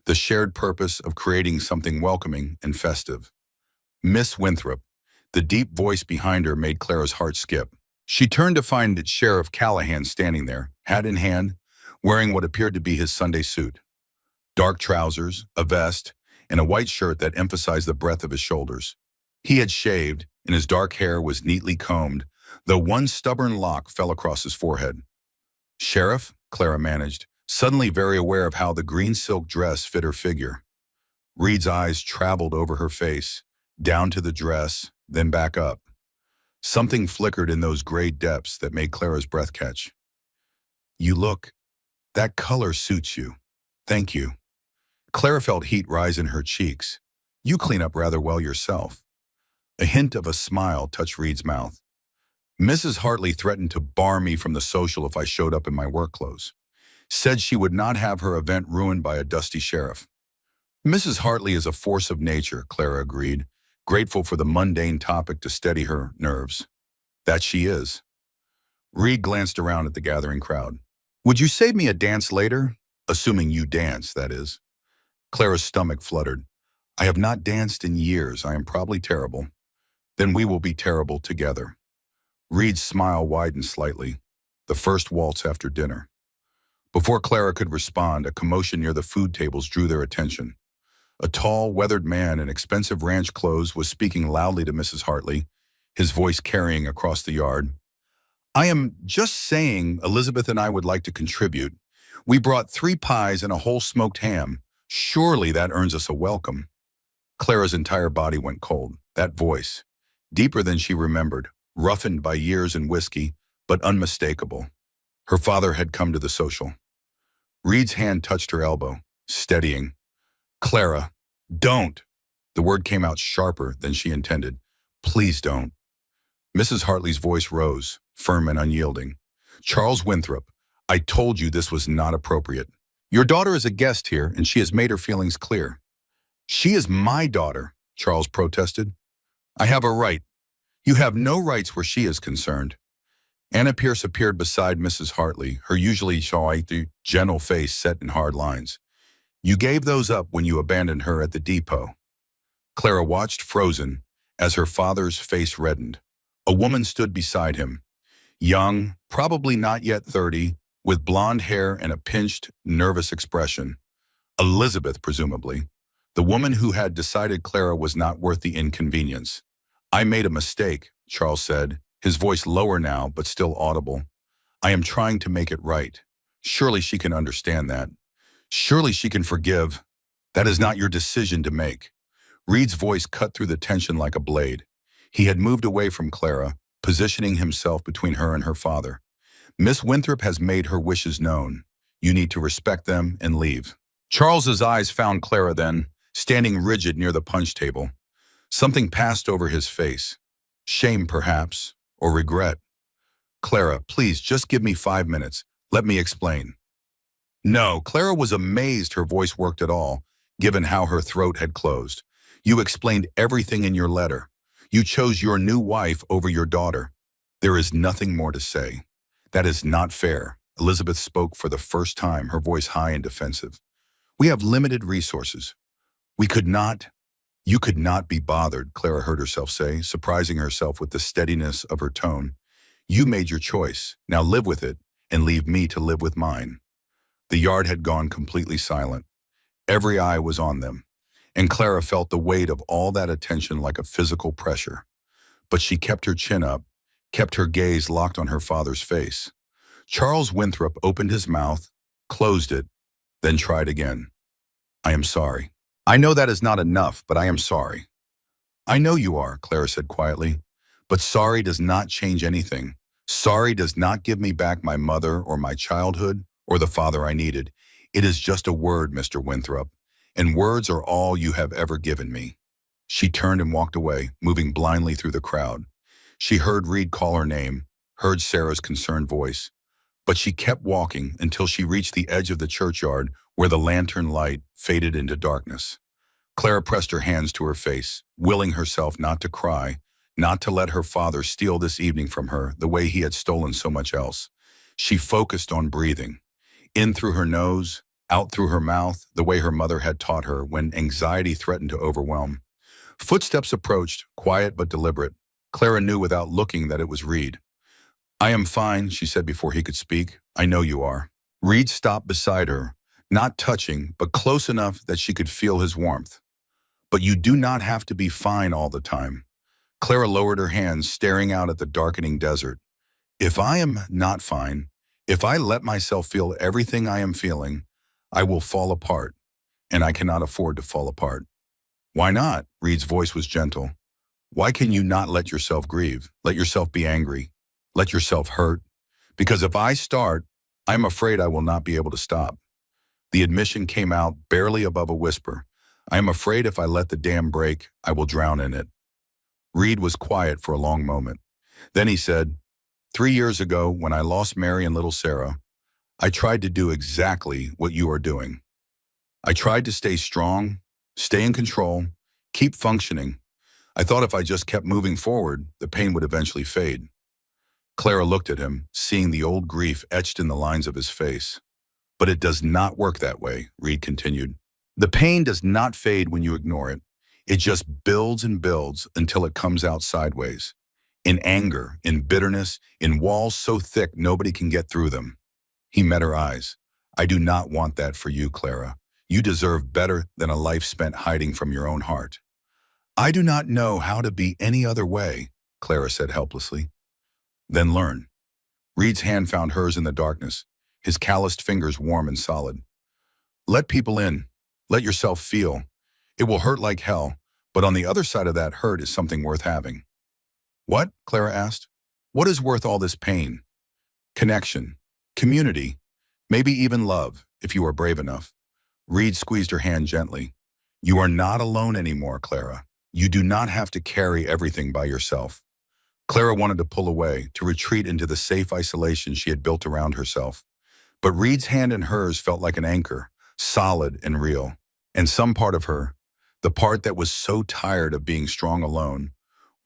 Speaker 1: the shared purpose of creating something welcoming and festive. "Miss Winthrop." The deep voice behind her made Clara's heart skip. She turned to find Sheriff Callahan standing there, hat in hand, wearing what appeared to be his Sunday suit. Dark trousers, a vest, and a white shirt that emphasized the breadth of his shoulders. He had shaved, and his dark hair was neatly combed, though one stubborn lock fell across his forehead. "Sheriff," Clara managed, suddenly very aware of how the green silk dress fit her figure. Reed's eyes traveled over her face, down to the dress, then back up. Something flickered in those gray depths that made Clara's breath catch. That color suits you. Thank you." Clara felt heat rise in her cheeks. "You clean up rather well yourself." A hint of a smile touched Reed's mouth. "Mrs. Hartley threatened to bar me from the social if I showed up in my work clothes. Said she would not have her event ruined by a dusty sheriff." "Mrs. Hartley is a force of nature," Clara agreed, grateful for the mundane topic to steady her nerves. "That she is." Reed glanced around at the gathering crowd. "Would you save me a dance later? Assuming you dance, that is." Clara's stomach fluttered. "I have not danced in years. I am probably terrible." "Then we will be terrible together." Reed's smile widened slightly. The first waltz after dinner. Before Clara could respond, a commotion near the food tables drew their attention. A tall, weathered man in expensive ranch clothes was speaking loudly to Mrs. Hartley, his voice carrying across the yard. "I am just saying Elizabeth and I would like to contribute. We brought 3 pies and a whole smoked ham. Surely that earns us a welcome." Clara's entire body went cold. That voice, deeper than she remembered, roughened by years in whiskey, but unmistakable. Her father had come to the social. Reed's hand touched her elbow, steadying. "Clara, don't." The word came out sharper than she intended. "Please don't." Mrs. Hartley's voice rose, firm and unyielding. "Charles Winthrop, I told you this was not appropriate. Your daughter is a guest here, and she has made her feelings clear. She is my daughter, Charles protested. I have a right. You have no rights where she is concerned. Anna Pierce appeared beside Mrs. Hartley, her usually gentle face set in hard lines. You gave those up when you abandoned her at the depot. Clara watched frozen as her father's face reddened. A woman stood beside him, young, probably not yet 30, with blonde hair and a pinched, nervous expression. Elizabeth, presumably. The woman who had decided Clara was not worth the inconvenience. I made a mistake, Charles said, his voice lower now but still audible. I am trying to make it right. Surely she can understand that. Surely she can forgive. That is not your decision to make. Reed's voice cut through the tension like a blade. He had moved away from Clara, positioning himself between her and her father. Miss Winthrop has made her wishes known. You need to respect them and leave. Charles's eyes found Clara then, standing rigid near the punch table. Something passed over his face. Shame, perhaps, or regret. Clara, please, just give me 5 minutes. Let me explain. No, Clara was amazed her voice worked at all, given how her throat had closed. You explained everything in your letter. You chose your new wife over your daughter. There is nothing more to say. That is not fair. Elizabeth spoke for the first time, her voice high and defensive. We have limited resources. You could not be bothered, Clara heard herself say, surprising herself with the steadiness of her tone. You made your choice. Now live with it and leave me to live with mine. The yard had gone completely silent. Every eye was on them, and Clara felt the weight of all that attention like a physical pressure. But she kept her chin up, kept her gaze locked on her father's face. Charles Winthrop opened his mouth, closed it, then tried again. I am sorry. I know that is not enough, but I am sorry. I know you are, Clara said quietly, but sorry does not change anything. Sorry does not give me back my mother or my childhood or the father I needed. It is just a word, Mr. Winthrop, and words are all you have ever given me. She turned and walked away, moving blindly through the crowd. She heard Reed call her name, heard Sarah's concerned voice, but she kept walking until she reached the edge of the churchyard where the lantern light faded into darkness. Clara pressed her hands to her face, willing herself not to cry, not to let her father steal this evening from her the way he had stolen so much else. She focused on breathing, in through her nose, out through her mouth, the way her mother had taught her when anxiety threatened to overwhelm. Footsteps approached, quiet but deliberate. Clara knew without looking that it was Reed. I am fine, she said before he could speak. I know you are. Reed stopped beside her, not touching, but close enough that she could feel his warmth. But you do not have to be fine all the time. Clara lowered her hands, staring out at the darkening desert. If I am not fine, if I let myself feel everything I am feeling, I will fall apart, and I cannot afford to fall apart. Why not? Reed's voice was gentle. Why can you not let yourself grieve, let yourself be angry, let yourself hurt? Because if I start, I'm afraid I will not be able to stop. The admission came out barely above a whisper. I am afraid if I let the dam break, I will drown in it. Reed was quiet for a long moment. Then he said, 3 years ago, when I lost Mary and little Sarah, I tried to do exactly what you are doing. I tried to stay strong, stay in control, keep functioning. I thought if I just kept moving forward, the pain would eventually fade. Clara looked at him, seeing the old grief etched in the lines of his face. But it does not work that way, Reed continued. The pain does not fade when you ignore it. It just builds and builds until it comes out sideways. In anger, in bitterness, in walls so thick nobody can get through them. He met her eyes. I do not want that for you, Clara. You deserve better than a life spent hiding from your own heart. I do not know how to be any other way, Clara said helplessly. Then learn. Reed's hand found hers in the darkness, his calloused fingers warm and solid. Let people in. Let yourself feel. It will hurt like hell, but on the other side of that hurt is something worth having. What? Clara asked. What is worth all this pain? Connection, community, maybe even love, if you are brave enough. Reed squeezed her hand gently. You are not alone anymore, Clara. You do not have to carry everything by yourself. Clara wanted to pull away, to retreat into the safe isolation she had built around herself. But Reed's hand in hers felt like an anchor, solid and real. And some part of her, the part that was so tired of being strong alone,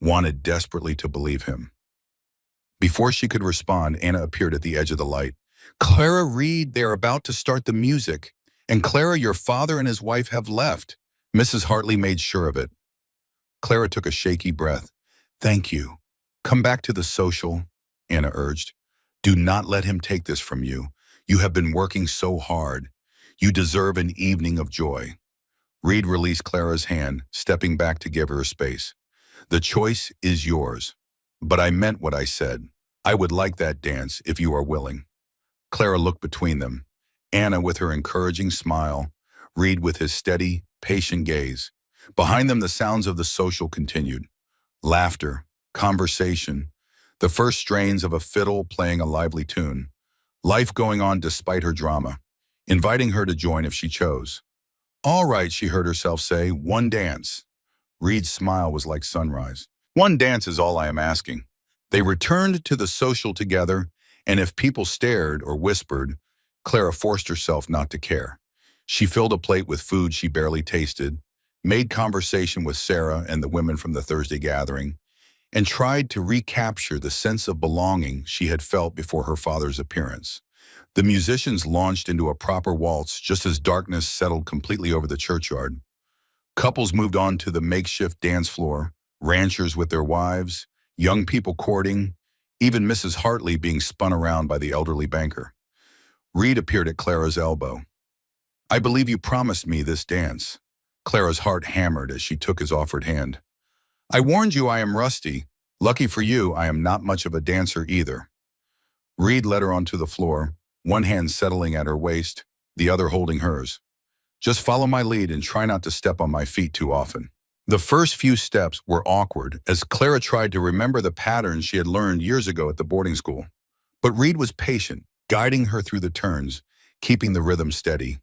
Speaker 1: wanted desperately to believe him. Before she could respond, Anna appeared at the edge of the light. "Clara, Reed, they are about to start the music. And Clara, your father and his wife have left." Mrs. Hartley made sure of it. Clara took a shaky breath. "Thank you. Come back to the social," Anna urged. "Do not let him take this from you. You have been working so hard. You deserve an evening of joy." Reed released Clara's hand, stepping back to give her space. "The choice is yours. But I meant what I said. I would like that dance if you are willing." Clara looked between them. Anna with her encouraging smile, Reed with his steady, patient gaze. Behind them, the sounds of the social continued. Laughter, conversation, the first strains of a fiddle playing a lively tune. Life going on despite her drama, inviting her to join if she chose. "All right," she heard herself say, "one dance." Reed's smile was like sunrise. "One dance is all I am asking." They returned to the social together, and if people stared or whispered, Clara forced herself not to care. She filled a plate with food she barely tasted, made conversation with Sarah and the women from the Thursday gathering, and tried to recapture the sense of belonging she had felt before her father's appearance. The musicians launched into a proper waltz just as darkness settled completely over the churchyard. Couples moved on to the makeshift dance floor, ranchers with their wives, young people courting, even Mrs. Hartley being spun around by the elderly banker. Reed appeared at Clara's elbow. "I believe you promised me this dance." Clara's heart hammered as she took his offered hand. "I warned you I am rusty. Lucky for you, I am not much of a dancer either." Reed led her onto the floor, one hand settling at her waist, the other holding hers. "Just follow my lead and try not to step on my feet too often." The first few steps were awkward as Clara tried to remember the patterns she had learned years ago at the boarding school. But Reed was patient, guiding her through the turns, keeping the rhythm steady.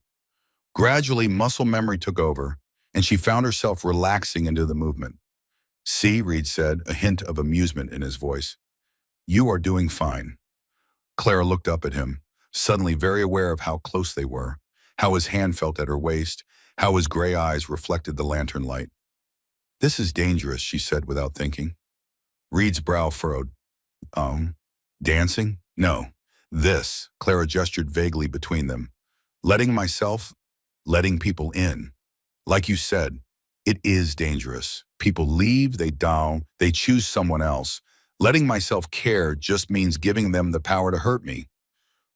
Speaker 1: Gradually, muscle memory took over, and she found herself relaxing into the movement. "See," Reed said, a hint of amusement in his voice. "You are doing fine." Clara looked up at him, suddenly very aware of how close they were, how his hand felt at her waist, how his gray eyes reflected the lantern light. "This is dangerous," she said without thinking. Reed's brow furrowed. Dancing? No. This," Clara gestured vaguely between them. "Letting myself, letting people in. Like you said, it is dangerous. People leave, they down, they choose someone else. Letting myself care just means giving them the power to hurt me."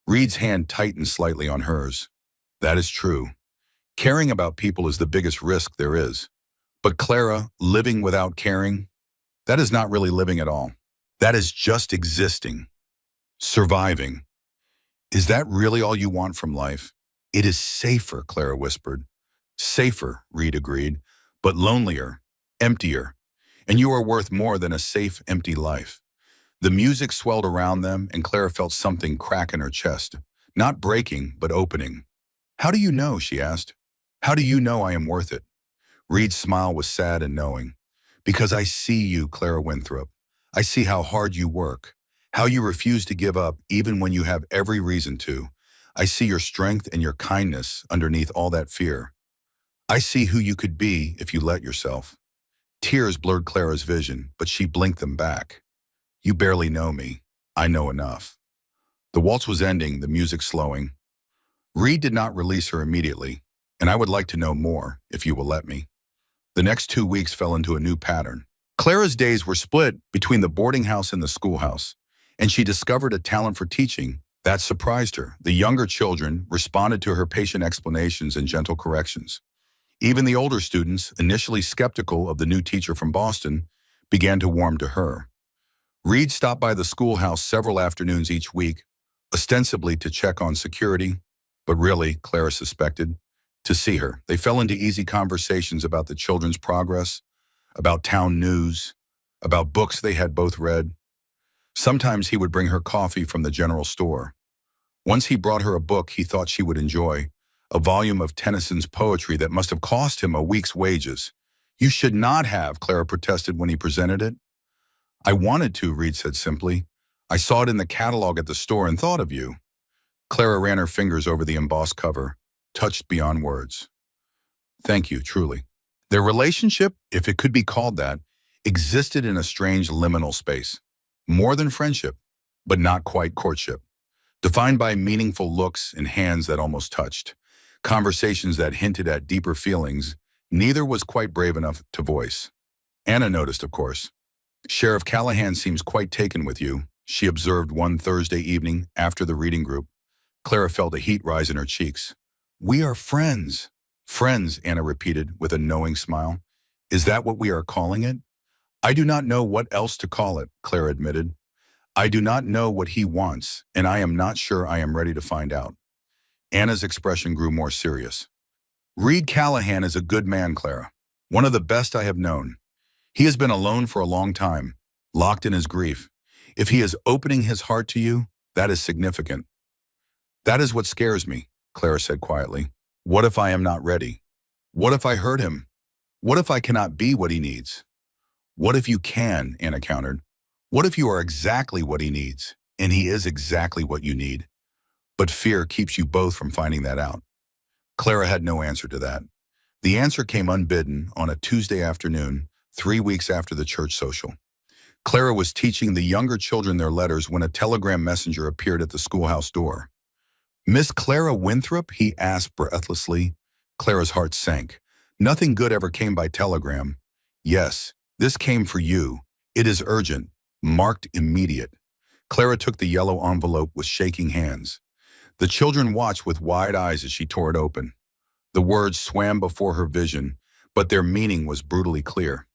Speaker 1: Reed's hand tightened slightly on hers. "That is true. Caring about people is the biggest risk there is. But Clara, living without caring, that is not really living at all. That is just existing, surviving. Is that really all you want from life?" "It is safer," Clara whispered. "Safer," Reed agreed, "but lonelier, emptier. And you are worth more than a safe, empty life." The music swelled around them, and Clara felt something crack in her chest. Not breaking, but opening. "How do you know?" she asked. "How do you know I am worth it?" Reed's smile was sad and knowing. "Because I see you, Clara Winthrop. I see how hard you work, how you refuse to give up even when you have every reason to. I see your strength and your kindness underneath all that fear. I see who you could be if you let yourself." Tears blurred Clara's vision, but she blinked them back. "You barely know me. I know enough." The waltz was ending, the music slowing. Reed did not release her immediately, and "I would like to know more, if you will let me." The next 2 weeks fell into a new pattern. Clara's days were split between the boarding house and the schoolhouse, and she discovered a talent for teaching that surprised her. The younger children responded to her patient explanations and gentle corrections. Even the older students, initially skeptical of the new teacher from Boston, began to warm to her. Reed stopped by the schoolhouse several afternoons each week, ostensibly to check on security, but really, Clara suspected, to see her. They fell into easy conversations about the children's progress, about town news, about books they had both read. Sometimes he would bring her coffee from the general store. Once he brought her a book he thought she would enjoy, a volume of Tennyson's poetry that must have cost him a week's wages. "You should not have," Clara protested when he presented it. "I wanted to," Reed said simply. "I saw it in the catalog at the store and thought of you." Clara ran her fingers over the embossed cover, touched beyond words. Thank you, truly. Their relationship, if it could be called that, existed in a strange liminal space. More than friendship, but not quite courtship. Defined by meaningful looks and hands that almost touched. Conversations that hinted at deeper feelings, neither was quite brave enough to voice. Anna noticed, of course. Sheriff Callahan seems quite taken with you, she observed one Thursday evening after the reading group. Clara felt a heat rise in her cheeks. We are friends. Friends, Anna repeated with a knowing smile. Is that what we are calling it? I do not know what else to call it, Clara admitted. I do not know what he wants, and I am not sure I am ready to find out. Anna's expression grew more serious. Reed Callahan is a good man, Clara. One of the best I have known. He has been alone for a long time, locked in his grief. If he is opening his heart to you, that is significant. That is what scares me, Clara said quietly. What if I am not ready? What if I hurt him? What if I cannot be what he needs? What if you can, Anna countered. What if you are exactly what he needs, and he is exactly what you need? But fear keeps you both from finding that out. Clara had no answer to that. The answer came unbidden on a Tuesday afternoon, 3 weeks after the church social. Clara was teaching the younger children their letters when a telegram messenger appeared at the schoolhouse door. Miss Clara Winthrop? He asked breathlessly. Clara's heart sank. Nothing good ever came by telegram. Yes, this came for you. It is urgent, marked immediate. Clara took the yellow envelope with shaking hands. The children watched with wide eyes as she tore it open. The words swam before her vision, but their meaning was brutally clear.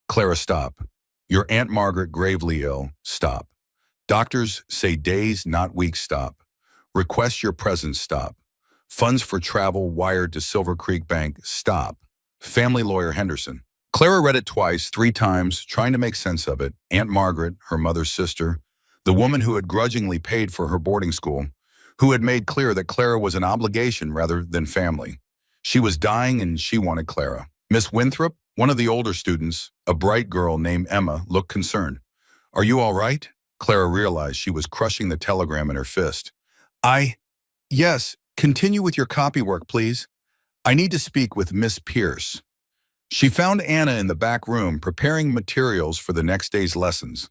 Speaker 1: Clara, stop. Your Aunt Margaret gravely ill. Stop. Doctors say days, not weeks. Stop. Request your presence. Stop. Funds for travel wired to Silver Creek Bank. Stop. Family lawyer Henderson. Clara read it twice, 3 times, trying to make sense of it. Aunt Margaret, her mother's sister, the woman who had grudgingly paid for her boarding school, who had made clear that Clara was an obligation rather than family. She was dying and she wanted Clara. Miss Winthrop, one of the older students, a bright girl named Emma, looked concerned. Are you all right? Clara realized she was crushing the telegram in her fist. Yes, continue with your copywork, please. I need to speak with Miss Pierce. She found Anna in the back room preparing materials for the next day's lessons.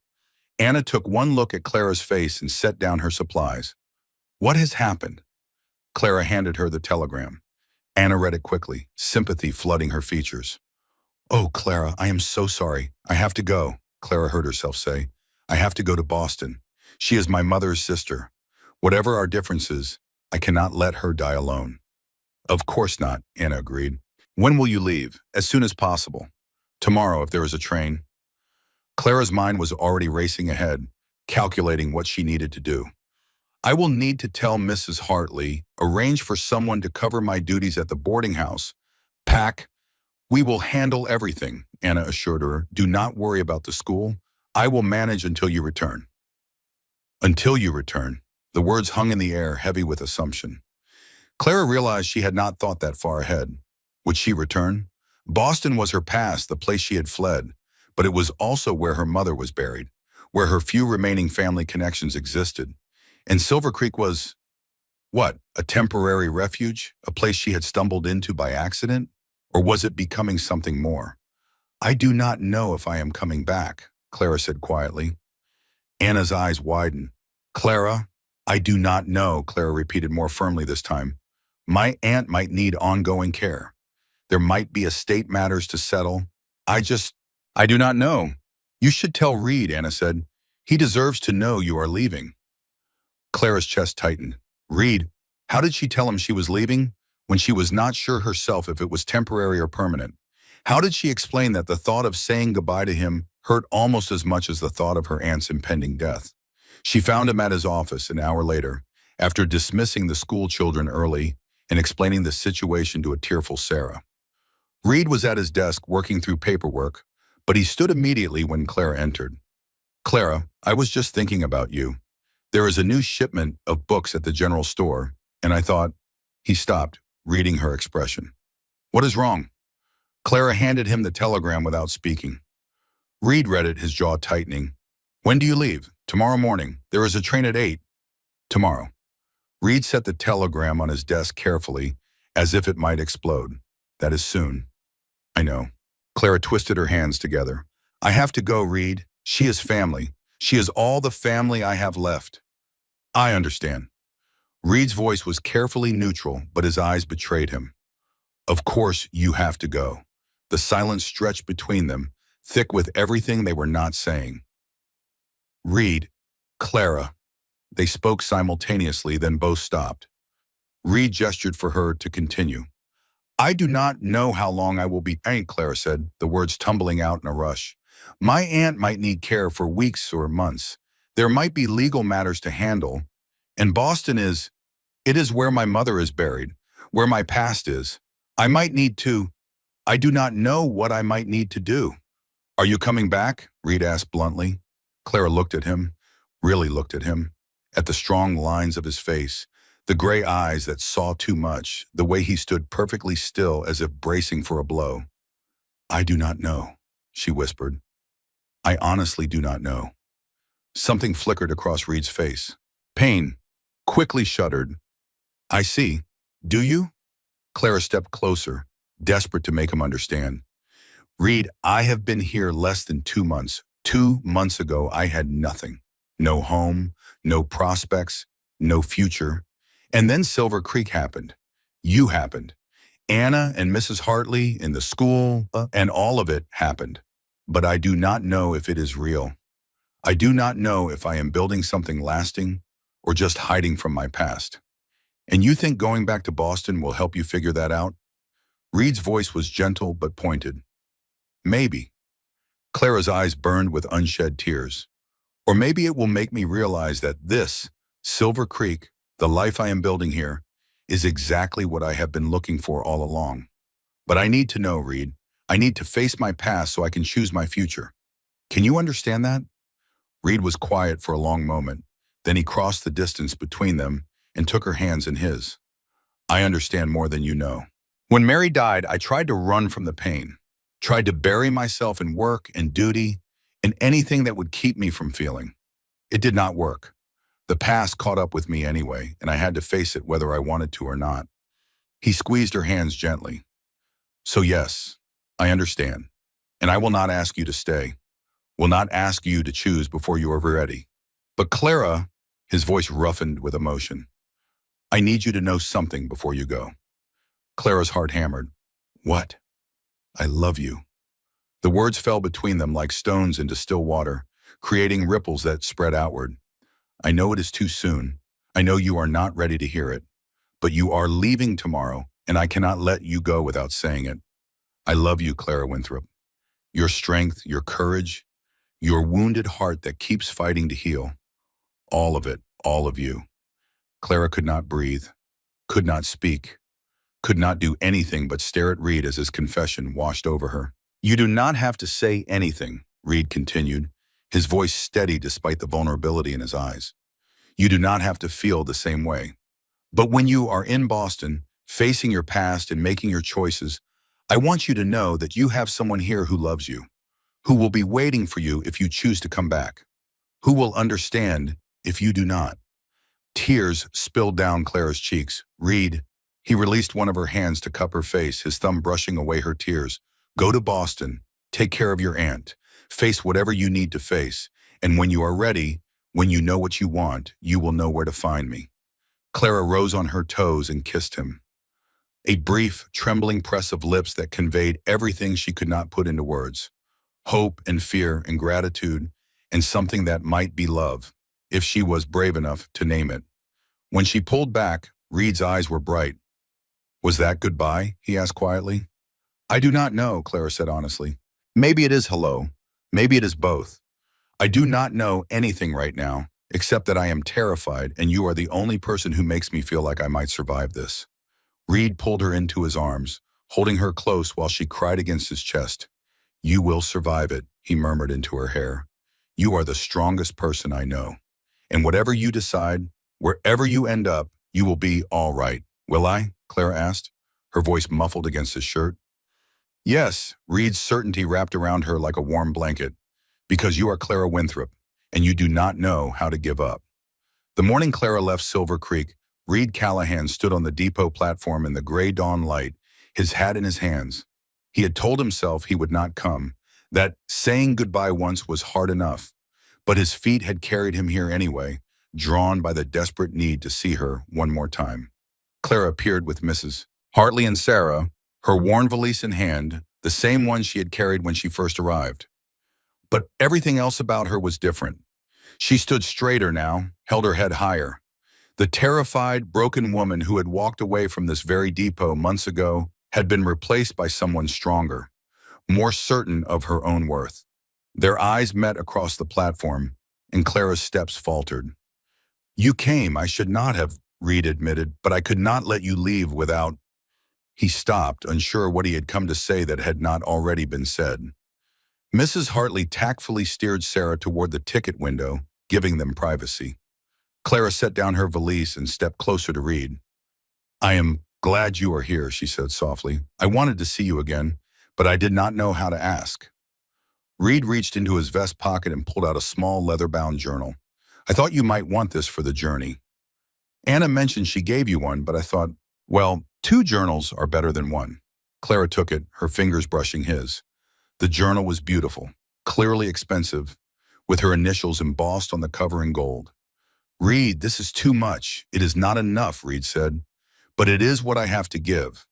Speaker 1: Anna took one look at Clara's face and set down her supplies. What has happened? Clara handed her the telegram. Anna read it quickly, sympathy flooding her features. Oh, Clara, I am so sorry. I have to go, Clara heard herself say. I have to go to Boston. She is my mother's sister. Whatever our differences, I cannot let her die alone. Of course not, Anna agreed. When will you leave? As soon as possible. Tomorrow, if there is a train. Clara's mind was already racing ahead, calculating what she needed to do. I will need to tell Mrs. Hartley, arrange for someone to cover my duties at the boarding house, pack. We will handle everything, Anna assured her. Do not worry about the school. I will manage until you return. Until you return. The words hung in the air, heavy with assumption. Clara realized she had not thought that far ahead. Would she return? Boston was her past, the place she had fled, but it was also where her mother was buried, where her few remaining family connections existed. And Silver Creek was, what, a temporary refuge, a place she had stumbled into by accident? Or was it becoming something more? I do not know if I am coming back, Clara said quietly. Anna's eyes widened. Clara, I do not know, Clara repeated more firmly this time. My aunt might need ongoing care. There might be estate matters to settle. I do not know. You should tell Reed, Anna said. He deserves to know you are leaving. Clara's chest tightened. Reed, how did she tell him she was leaving when she was not sure herself if it was temporary or permanent? How did she explain that the thought of saying goodbye to him hurt almost as much as the thought of her aunt's impending death? She found him at his office an hour later, after dismissing the school children early and explaining the situation to a tearful Sarah. Reed was at his desk working through paperwork, but he stood immediately when Clara entered. Clara, I was just thinking about you. There is a new shipment of books at the general store, and I thought, he stopped, reading her expression. What is wrong? Clara handed him the telegram without speaking. Reed read it, his jaw tightening. When do you leave? Tomorrow morning. There is a train at 8. Tomorrow. Reed set the telegram on his desk carefully, as if it might explode. That is soon. I know. Clara twisted her hands together. I have to go, Reed. She is family. She is all the family I have left. I understand. Reed's voice was carefully neutral, but his eyes betrayed him. Of course you have to go. The silence stretched between them, thick with everything they were not saying. Reed, Clara. They spoke simultaneously, then both stopped. Reed gestured for her to continue. I do not know how long I will be paying, Clara said, the words tumbling out in a rush. My aunt might need care for weeks or months. There might be legal matters to handle. And Boston it is where my mother is buried, where my past is. I do not know what I might need to do. Are you coming back? Reed asked bluntly. Clara looked at him, really looked at him, at the strong lines of his face, the gray eyes that saw too much, the way he stood perfectly still as if bracing for a blow. I do not know, she whispered. I honestly do not know. Something flickered across Reed's face. Pain. Quickly shuddered. I see. Do you? Clara stepped closer, desperate to make him understand. Reed, I have been here less than 2 months. 2 months ago, I had nothing. No home, no prospects, no future. And then Silver Creek happened. You happened. Anna and Mrs. Hartley in the school, and all of it happened. But I do not know if it is real. I do not know if I am building something lasting or just hiding from my past. And you think going back to Boston will help you figure that out? Reed's voice was gentle but pointed. Maybe. Clara's eyes burned with unshed tears. Or maybe it will make me realize that this, Silver Creek, the life I am building here, is exactly what I have been looking for all along. But I need to know, Reed. I need to face my past so I can choose my future. Can you understand that? Reed was quiet for a long moment. Then he crossed the distance between them and took her hands in his. I understand more than you know. When Mary died, I tried to run from the pain, tried to bury myself in work and duty and anything that would keep me from feeling. It did not work. The past caught up with me anyway, and I had to face it whether I wanted to or not. He squeezed her hands gently. So yes, I understand, and I will not ask you to stay, will not ask you to choose before you are ready. But Clara, his voice roughened with emotion, I need you to know something before you go. Clara's heart hammered. What? I love you. The words fell between them like stones into still water, creating ripples that spread outward. I know it is too soon. I know you are not ready to hear it. But you are leaving tomorrow, and I cannot let you go without saying it. I love you, Clara Winthrop. Your strength, your courage, your wounded heart that keeps fighting to heal. All of it, all of you. Clara could not breathe, could not speak, could not do anything but stare at Reed as his confession washed over her. You do not have to say anything, Reed continued, his voice steady despite the vulnerability in his eyes. You do not have to feel the same way. But when you are in Boston, facing your past and making your choices, I want you to know that you have someone here who loves you, who will be waiting for you if you choose to come back, who will understand if you do not. Tears spilled down Clara's cheeks. Reed, he released one of her hands to cup her face, his thumb brushing away her tears. Go to Boston, take care of your aunt, face whatever you need to face, and when you are ready, when you know what you want, you will know where to find me. Clara rose on her toes and kissed him. A brief, trembling press of lips that conveyed everything she could not put into words. Hope and fear and gratitude, and something that might be love, if she was brave enough to name it. When she pulled back, Reed's eyes were bright. Was that goodbye? He asked quietly. I do not know, Clara said honestly. Maybe it is hello. Maybe it is both. I do not know anything right now, except that I am terrified and you are the only person who makes me feel like I might survive this. Reed pulled her into his arms, holding her close while she cried against his chest. You will survive it, he murmured into her hair. You are the strongest person I know. And whatever you decide, wherever you end up, you will be all right. Will I? Clara asked, her voice muffled against his shirt. Yes, Reed's certainty wrapped around her like a warm blanket. Because you are Clara Winthrop, and you do not know how to give up. The morning Clara left Silver Creek Reed Callahan stood on the depot platform in the gray dawn light, his hat in his hands. He had told himself he would not come, that saying goodbye once was hard enough, but his feet had carried him here anyway, drawn by the desperate need to see her one more time. Clara appeared with Mrs. Hartley and Sarah, her worn valise in hand, the same one she had carried when she first arrived. But everything else about her was different. She stood straighter now, held her head higher. The terrified, broken woman who had walked away from this very depot months ago had been replaced by someone stronger, more certain of her own worth. Their eyes met across the platform, and Clara's steps faltered. "You came, I should not have," Reed admitted, "but I could not let you leave without—" He stopped, unsure what he had come to say that had not already been said. Mrs. Hartley tactfully steered Sarah toward the ticket window, giving them privacy. Clara set down her valise and stepped closer to Reed. "I am glad you are here," she said softly. "I wanted to see you again, but I did not know how to ask." Reed reached into his vest pocket and pulled out a small leather-bound journal. "I thought you might want this for the journey. Anna mentioned she gave you one, but I thought, well, 2 journals are better than 1. Clara took it, her fingers brushing his. The journal was beautiful, clearly expensive, with her initials embossed on the cover in gold. "Reed, this is too much. It is not enough," Reed said. "But it is what I have to give.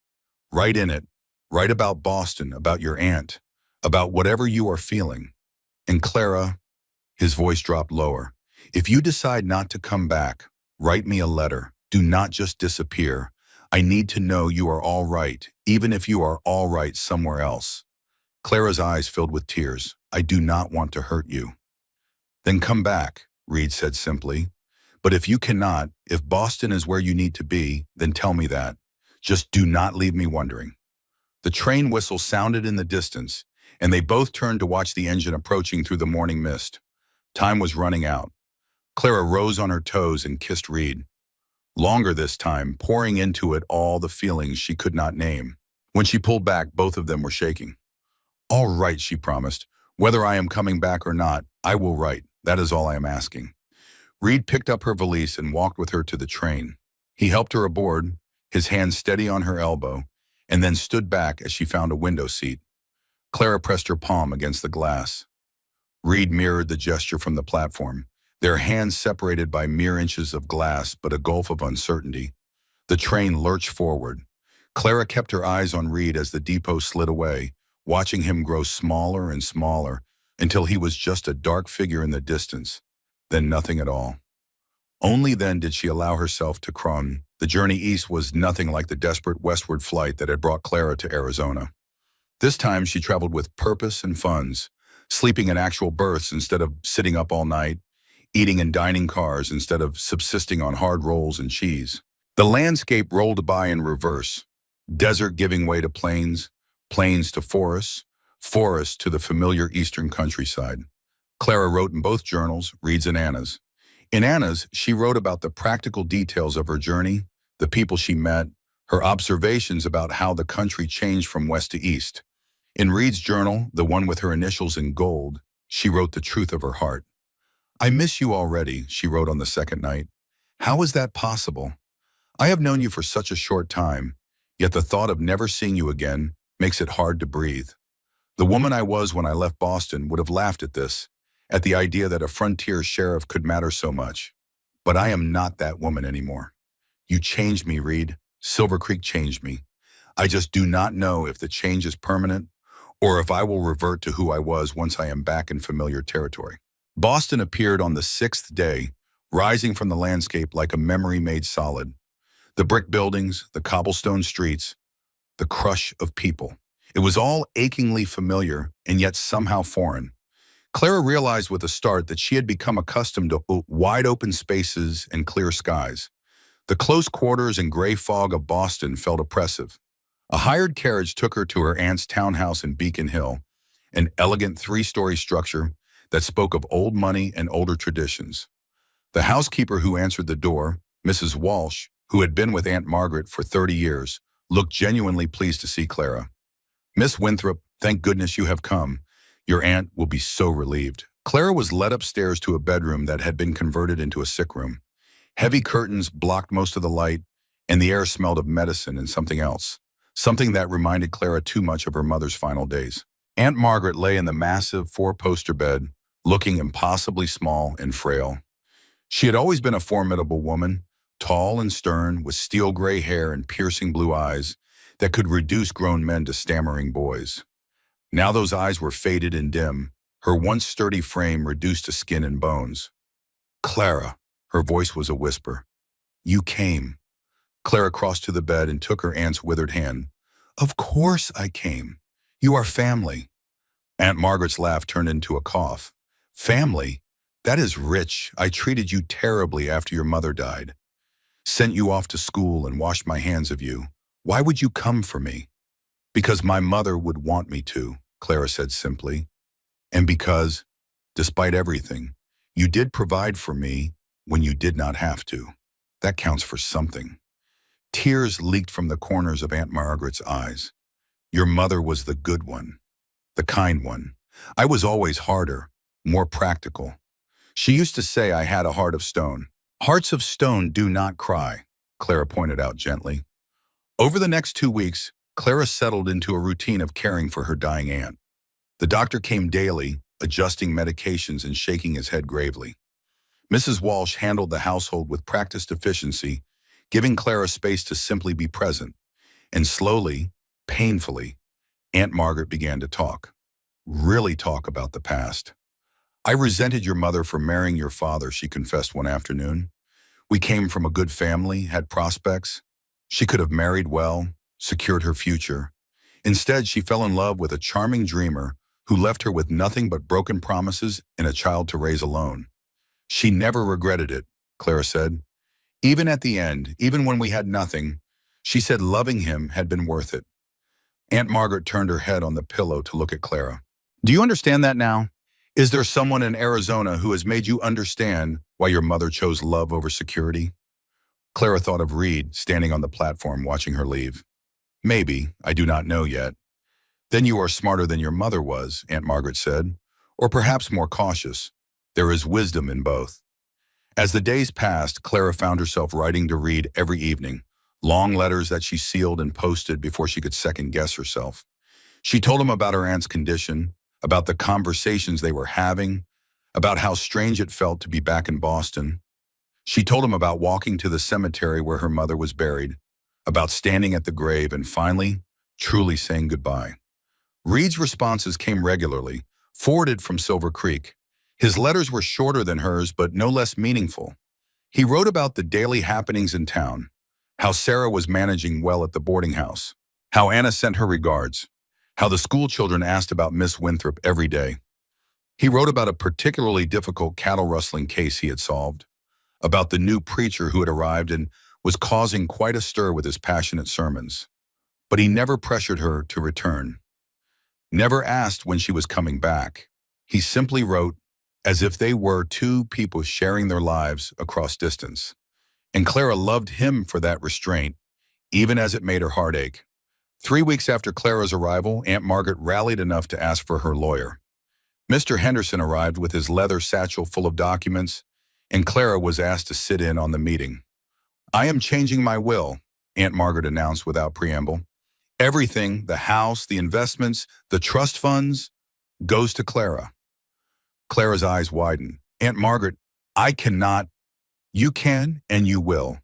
Speaker 1: Write in it. Write about Boston, about your aunt, about whatever you are feeling. And Clara," his voice dropped lower, "if you decide not to come back, write me a letter. Do not just disappear. I need to know you are all right, even if you are all right somewhere else." Clara's eyes filled with tears. "I do not want to hurt you." "Then come back," Reed said simply. "But if you cannot, if Boston is where you need to be, then tell me that. Just do not leave me wondering." The train whistle sounded in the distance, and they both turned to watch the engine approaching through the morning mist. Time was running out. Clara rose on her toes and kissed Reed. Longer this time, pouring into it all the feelings she could not name. When she pulled back, both of them were shaking. "All right," she promised. "Whether I am coming back or not, I will write. That is all I am asking." Reed picked up her valise and walked with her to the train. He helped her aboard, his hand steady on her elbow, and then stood back as she found a window seat. Clara pressed her palm against the glass. Reed mirrored the gesture from the platform, their hands separated by mere inches of glass but a gulf of uncertainty. The train lurched forward. Clara kept her eyes on Reed as the depot slid away, watching him grow smaller and smaller until he was just a dark figure in the distance, then nothing at all. Only then did she allow herself to crumb. The journey east was nothing like the desperate westward flight that had brought Clara to Arizona. This time she traveled with purpose and funds, sleeping in actual berths instead of sitting up all night, eating in dining cars instead of subsisting on hard rolls and cheese. The landscape rolled by in reverse, desert giving way to plains, plains to forests, forests to the familiar eastern countryside. Clara wrote in both journals, Reed's and Anna's. In Anna's, she wrote about the practical details of her journey, the people she met, her observations about how the country changed from west to east. In Reed's journal, the one with her initials in gold, she wrote the truth of her heart. "I miss you already," she wrote on the second night. "How is that possible? I have known you for such a short time, yet the thought of never seeing you again makes it hard to breathe. The woman I was when I left Boston would have laughed at this, at the idea that a frontier sheriff could matter so much. But I am not that woman anymore. You changed me, Reed. Silver Creek changed me. I just do not know if the change is permanent or if I will revert to who I was once I am back in familiar territory." Boston appeared on the 6th day, rising from the landscape like a memory made solid. The brick buildings, the cobblestone streets, the crush of people. It was all achingly familiar and yet somehow foreign. Clara realized with a start that she had become accustomed to wide open spaces and clear skies. The close quarters and gray fog of Boston felt oppressive. A hired carriage took her to her aunt's townhouse in Beacon Hill, an elegant 3-story structure that spoke of old money and older traditions. The housekeeper who answered the door, Mrs. Walsh, who had been with Aunt Margaret for 30 years, looked genuinely pleased to see Clara. "Miss Winthrop, thank goodness you have come. Your aunt will be so relieved." Clara was led upstairs to a bedroom that had been converted into a sick room. Heavy curtains blocked most of the light, and the air smelled of medicine and something else, something that reminded Clara too much of her mother's final days. Aunt Margaret lay in the massive four-poster bed, looking impossibly small and frail. She had always been a formidable woman, tall and stern, with steel gray hair and piercing blue eyes that could reduce grown men to stammering boys. Now those eyes were faded and dim, her once sturdy frame reduced to skin and bones. "Clara," her voice was a whisper. "You came." Clara crossed to the bed and took her aunt's withered hand. "Of course I came. You are family." Aunt Margaret's laugh turned into a cough. "Family? That is rich. I treated you terribly after your mother died. Sent you off to school and washed my hands of you. Why would you come for me?" "Because my mother would want me to," Clara said simply. "And because, despite everything, you did provide for me when you did not have to. That counts for something." Tears leaked from the corners of Aunt Margaret's eyes. "Your mother was the good one, the kind one. I was always harder, more practical. She used to say I had a heart of stone." "Hearts of stone do not cry," Clara pointed out gently. Over the next 2 weeks, Clara settled into a routine of caring for her dying aunt. The doctor came daily, adjusting medications and shaking his head gravely. Mrs. Walsh handled the household with practiced efficiency, giving Clara space to simply be present. And slowly, painfully, Aunt Margaret began to talk. Really talk about the past. "I resented your mother for marrying your father," she confessed one afternoon. "We came from a good family, had prospects. She could have married well, secured her future. Instead, she fell in love with a charming dreamer who left her with nothing but broken promises and a child to raise alone. She never regretted it," Clara said. "Even at the end, even when we had nothing, she said loving him had been worth it." Aunt Margaret turned her head on the pillow to look at Clara. "Do you understand that now? Is there someone in Arizona who has made you understand why your mother chose love over security?" Clara thought of Reed standing on the platform watching her leave. "Maybe, I do not know yet." "Then you are smarter than your mother was," Aunt Margaret said, "or perhaps more cautious. There is wisdom in both." As the days passed, Clara found herself writing to Reed every evening, long letters that she sealed and posted before she could second-guess herself. She told him about her aunt's condition, about the conversations they were having, about how strange it felt to be back in Boston. She told him about walking to the cemetery where her mother was buried, about standing at the grave and finally, truly saying goodbye. Reed's responses came regularly, forwarded from Silver Creek. His letters were shorter than hers, but no less meaningful. He wrote about the daily happenings in town, how Sarah was managing well at the boarding house, how Anna sent her regards, how the school children asked about Miss Winthrop every day. He wrote about a particularly difficult cattle rustling case he had solved, about the new preacher who had arrived and was causing quite a stir with his passionate sermons. But he never pressured her to return, never asked when she was coming back. He simply wrote as if they were two people sharing their lives across distance. And Clara loved him for that restraint, even as it made her heart ache. 3 weeks after Clara's arrival, Aunt Margaret rallied enough to ask for her lawyer. Mr. Henderson arrived with his leather satchel full of documents, and Clara was asked to sit in on the meeting. "I am changing my will," Aunt Margaret announced without preamble. "Everything, the house, the investments, the trust funds, goes to Clara." Clara's eyes widened. "Aunt Margaret, I cannot." "You can, and you will."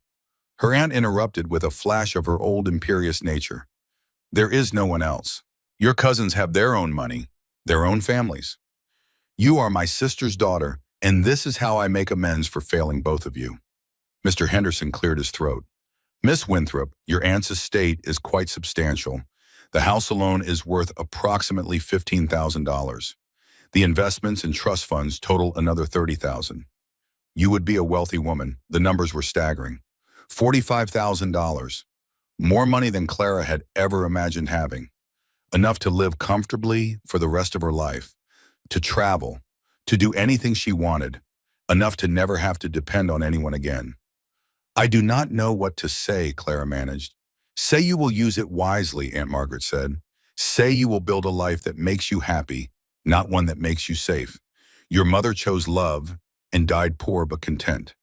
Speaker 1: Her aunt interrupted with a flash of her old imperious nature. "There is no one else. Your cousins have their own money, their own families. You are my sister's daughter, and this is how I make amends for failing both of you." Mr. Henderson cleared his throat. "Miss Winthrop, your aunt's estate is quite substantial. The house alone is worth approximately $15,000. The investments and trust funds total another $30,000. You would be a wealthy woman." The numbers were staggering. $45,000. More money than Clara had ever imagined having. Enough to live comfortably for the rest of her life, to travel, to do anything she wanted. Enough to never have to depend on anyone again. "I do not know what to say," Clara managed. "Say you will use it wisely," Aunt Margaret said. "Say you will build a life that makes you happy, not one that makes you safe. Your mother chose love and died poor but content.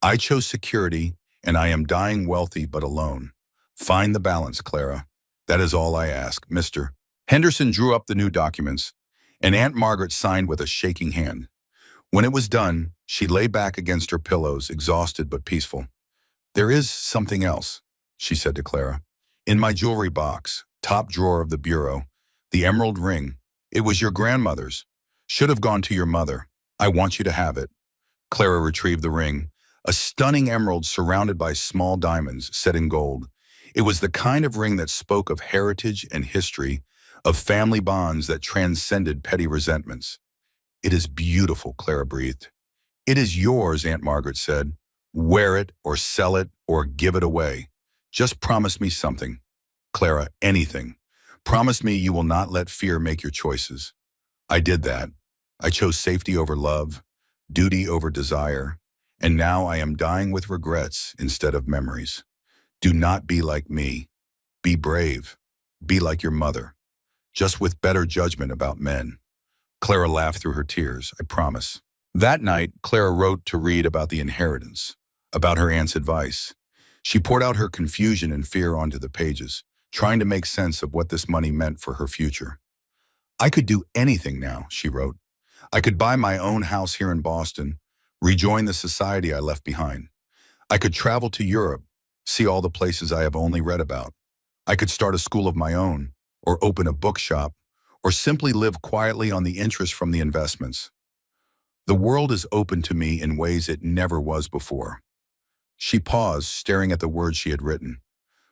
Speaker 1: I chose security, and I am dying wealthy but alone. Find the balance, Clara. That is all I ask, Mr. Henderson drew up the new documents, and Aunt Margaret signed with a shaking hand. When it was done, she lay back against her pillows, exhausted but peaceful. There is something else, she said to Clara. In my jewelry box, top drawer of the bureau, the emerald ring. It was your grandmother's. Should have gone to your mother. I want you to have it. Clara retrieved the ring, a stunning emerald surrounded by small diamonds set in gold. It was the kind of ring that spoke of heritage and history, of family bonds that transcended petty resentments. It is beautiful, Clara breathed. It is yours, Aunt Margaret said. Wear it or sell it or give it away. Just promise me something. Clara, anything. Promise me you will not let fear make your choices. I did that. I chose safety over love, duty over desire, and now I am dying with regrets instead of memories. Do not be like me. Be brave. Be like your mother, just with better judgment about men. Clara laughed through her tears, I promise. That night, Clara wrote to read about the inheritance, about her aunt's advice. She poured out her confusion and fear onto the pages, trying to make sense of what this money meant for her future. I could do anything now, she wrote. I could buy my own house here in Boston, rejoin the society I left behind. I could travel to Europe, see all the places I have only read about. I could start a school of my own, or open a bookshop, or simply live quietly on the interest from the investments. The world is open to me in ways it never was before. She paused, staring at the words she had written.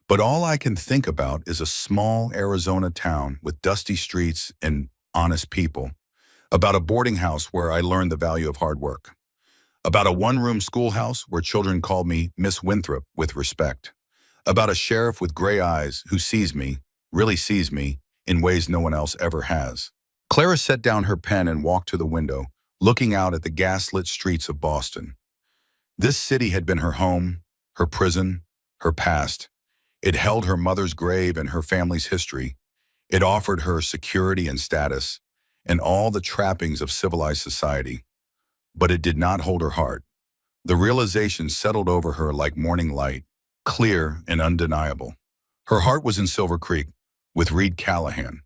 Speaker 1: But all I can think about is a small Arizona town with dusty streets and honest people, about a boarding house where I learned the value of hard work, about a one-room schoolhouse where children called me Miss Winthrop with respect, about a sheriff with gray eyes who sees me, really sees me, in ways no one else ever has. Clara set down her pen and walked to the window, looking out at the gas-lit streets of Boston. This city had been her home, her prison, her past. It held her mother's grave and her family's history. It offered her security and status, and all the trappings of civilized society. But it did not hold her heart. The realization settled over her like morning light, clear and undeniable. Her heart was in Silver Creek, with Reed Callahan.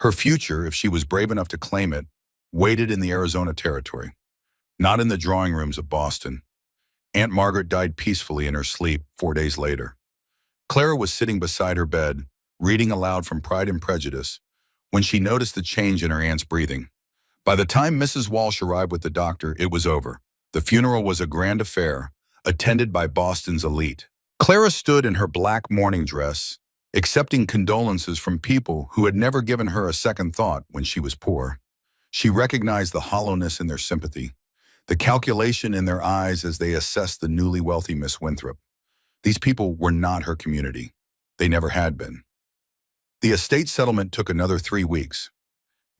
Speaker 1: Her future, if she was brave enough to claim it, waited in the Arizona territory, not in the drawing rooms of Boston. Aunt Margaret died peacefully in her sleep 4 days later. Clara was sitting beside her bed, reading aloud from Pride and Prejudice, when she noticed the change in her aunt's breathing. By the time Mrs. Walsh arrived with the doctor, it was over. The funeral was a grand affair, attended by Boston's elite. Clara stood in her black mourning dress, accepting condolences from people who had never given her a second thought when she was poor. She recognized the hollowness in their sympathy, the calculation in their eyes as they assessed the newly wealthy Miss Winthrop. These people were not her community. They never had been. The estate settlement took another 3 weeks.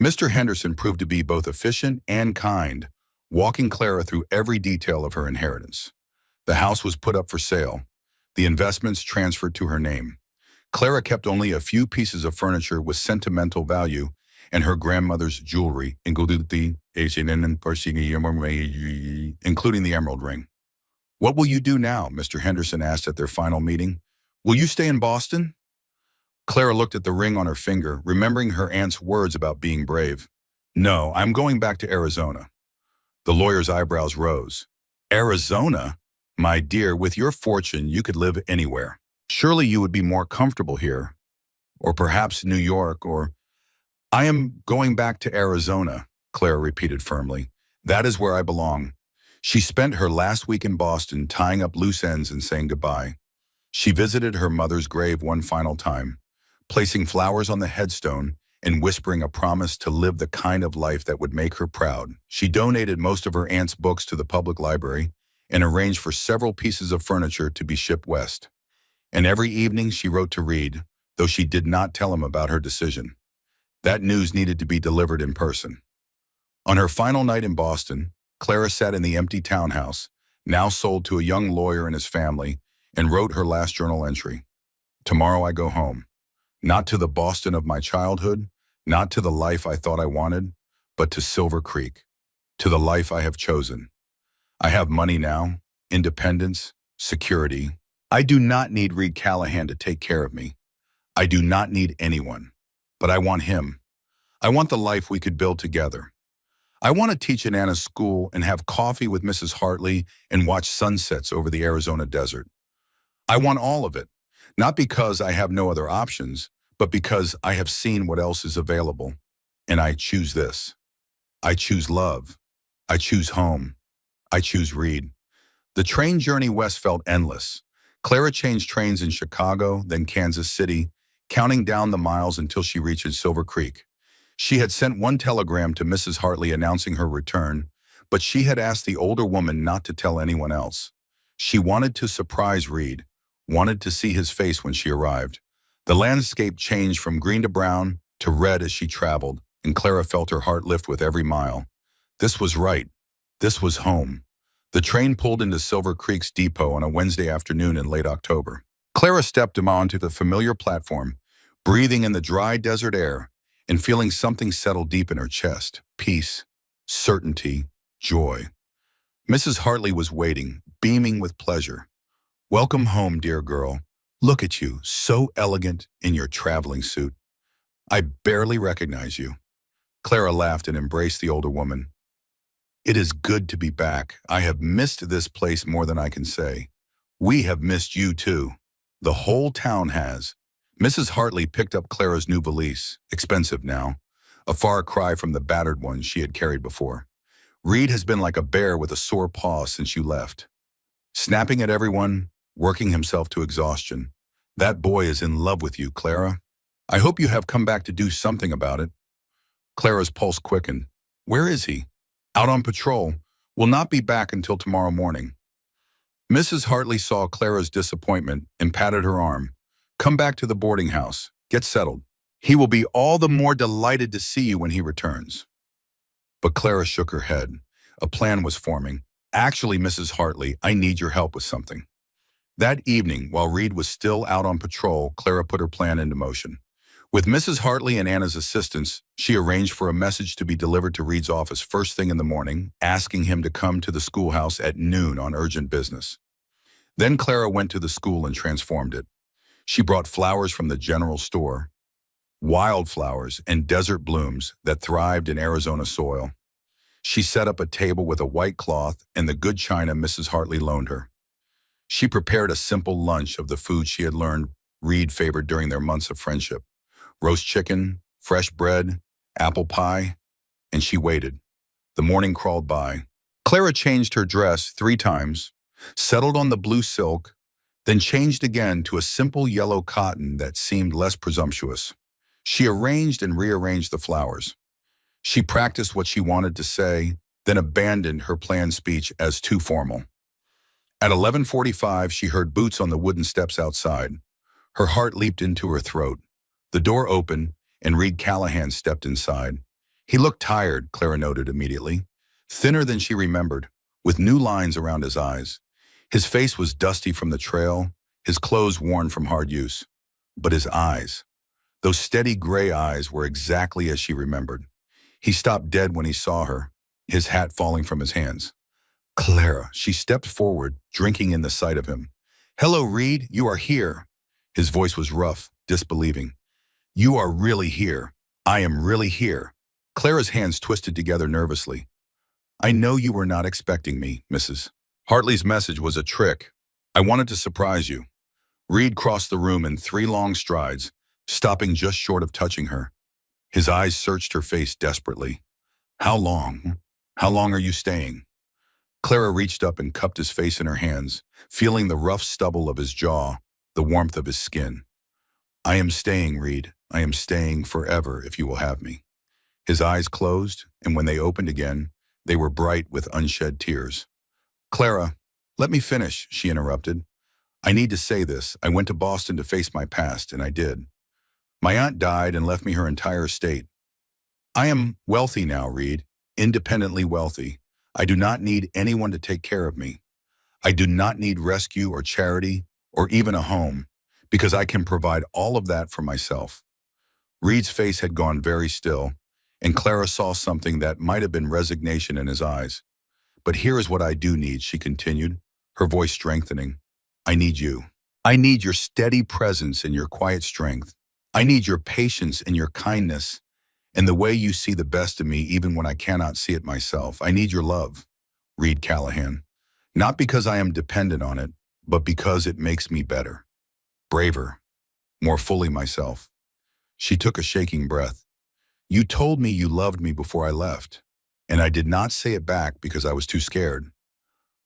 Speaker 1: Mr. Henderson proved to be both efficient and kind, walking Clara through every detail of her inheritance. The house was put up for sale, the investments transferred to her name. Clara kept only a few pieces of furniture with sentimental value and her grandmother's jewelry, including the emerald ring. What will you do now? Mr. Henderson asked at their final meeting. Will you stay in Boston? Clara looked at the ring on her finger, remembering her aunt's words about being brave. No, I'm going back to Arizona. The lawyer's eyebrows rose. Arizona? My dear, with your fortune, you could live anywhere. Surely you would be more comfortable here. Or perhaps New York, or... I am going back to Arizona, Clara repeated firmly. That is where I belong. She spent her last week in Boston tying up loose ends and saying goodbye. She visited her mother's grave one final time, placing flowers on the headstone and whispering a promise to live the kind of life that would make her proud. She donated most of her aunt's books to the public library and arranged for several pieces of furniture to be shipped west. And every evening she wrote to Reed, though she did not tell him about her decision. That news needed to be delivered in person. On her final night in Boston, Clara sat in the empty townhouse, now sold to a young lawyer and his family, and wrote her last journal entry. Tomorrow I go home. Not to the Boston of my childhood, not to the life I thought I wanted, but to Silver Creek, to the life I have chosen. I have money now, independence, security. I do not need Reed Callahan to take care of me. I do not need anyone. But I want him. I want the life we could build together. I want to teach in Anna's school and have coffee with Mrs. Hartley and watch sunsets over the Arizona desert. I want all of it, not because I have no other options, but because I have seen what else is available. And I choose this. I choose love. I choose home. I choose Reed. The train journey west felt endless. Clara changed trains in Chicago, then Kansas City, counting down the miles until she reached Silver Creek. She had sent one telegram to Mrs. Hartley announcing her return, but she had asked the older woman not to tell anyone else. She wanted to surprise Reed, wanted to see his face when she arrived. The landscape changed from green to brown to red as she traveled, and Clara felt her heart lift with every mile. This was right. This was home. The train pulled into Silver Creek's depot on a Wednesday afternoon in late October. Clara stepped onto the familiar platform, breathing in the dry desert air and feeling something settle deep in her chest. Peace, certainty, joy. Mrs. Hartley was waiting, beaming with pleasure. "Welcome home, dear girl. Look at you, so elegant in your traveling suit. I barely recognize you." Clara laughed and embraced the older woman. "It is good to be back. I have missed this place more than I can say. We have missed you too. The whole town has." Mrs. Hartley picked up Clara's new valise, expensive now, a far cry from the battered one she had carried before. "Reed has been like a bear with a sore paw since you left. Snapping at everyone, working himself to exhaustion. That boy is in love with you, Clara. I hope you have come back to do something about it." Clara's pulse quickened. "Where is he?" "Out on patrol. Will not be back until tomorrow morning." Mrs. Hartley saw Clara's disappointment and patted her arm. "Come back to the boarding house. Get settled. He will be all the more delighted to see you when he returns." But Clara shook her head. A plan was forming. "Actually, Mrs. Hartley, I need your help with something." That evening, while Reed was still out on patrol, Clara put her plan into motion. With Mrs. Hartley and Anna's assistance, she arranged for a message to be delivered to Reed's office first thing in the morning, asking him to come to the schoolhouse at noon on urgent business. Then Clara went to the school and transformed it. She brought flowers from the general store, wildflowers and desert blooms that thrived in Arizona soil. She set up a table with a white cloth and the good china Mrs. Hartley loaned her. She prepared a simple lunch of the food she had learned Reed favored during their months of friendship. Roast chicken, fresh bread, apple pie, and she waited. The morning crawled by. Clara changed her dress 3 times, settled on the blue silk, then changed again to a simple yellow cotton that seemed less presumptuous. She arranged and rearranged the flowers. She practiced what she wanted to say, then abandoned her planned speech as too formal. At 11:45, she heard boots on the wooden steps outside. Her heart leaped into her throat. The door opened, and Reed Callahan stepped inside. He looked tired, Clara noted immediately, thinner than she remembered, with new lines around his eyes. His face was dusty from the trail, his clothes worn from hard use. But his eyes, those steady gray eyes, were exactly as she remembered. He stopped dead when he saw her, his hat falling from his hands. "Clara," she stepped forward, drinking in the sight of him. "Hello, Reed, you are here." His voice was rough, disbelieving. "You are really here. I am really here." Clara's hands twisted together nervously. "I know you were not expecting me, Mrs. Hartley's message was a trick. I wanted to surprise you." Reed crossed the room in 3 long strides, stopping just short of touching her. His eyes searched her face desperately. "How long? How long are you staying?" Clara reached up and cupped his face in her hands, feeling the rough stubble of his jaw, the warmth of his skin. "I am staying, Reed. I am staying forever if you will have me." His eyes closed, and when they opened again, they were bright with unshed tears. "Clara, let me finish," she interrupted. "I need to say this. I went to Boston to face my past, and I did. My aunt died and left me her entire estate. I am wealthy now, Reed, independently wealthy. I do not need anyone to take care of me. I do not need rescue or charity or even a home, because I can provide all of that for myself." Reed's face had gone very still, and Clara saw something that might have been resignation in his eyes. "But here is what I do need," she continued. her voice strengthening. I need you. I need your steady presence and your quiet strength. I need your patience and your kindness and the way you see the best in me even when I cannot see it myself. I need your love, Reed Callahan. Not because I am dependent on it, but because it makes me better, braver, more fully myself. She took a shaking breath. You told me you loved me before I left, and I did not say it back because I was too scared.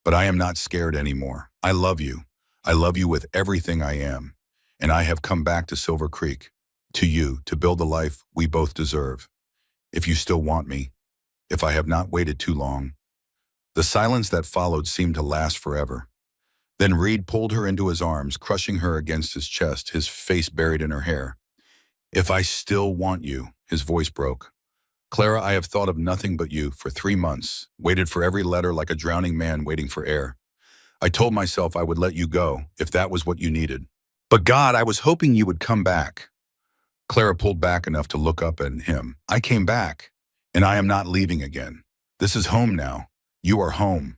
Speaker 1: But I am not scared anymore. I love you. I love you with everything I am, and I have come back to Silver Creek, to you, to build the life we both deserve. If you still want me, if I have not waited too long. The silence that followed seemed to last forever. Then Reed pulled her into his arms, crushing her against his chest, his face buried in her hair. If I still want you, his voice broke. Clara, I have thought of nothing but you for 3 months, waited for every letter like a drowning man waiting for air. I told myself I would let you go if that was what you needed. But God, I was hoping you would come back. Clara pulled back enough to look up at him. I came back, and I am not leaving again. This is home now. You are home.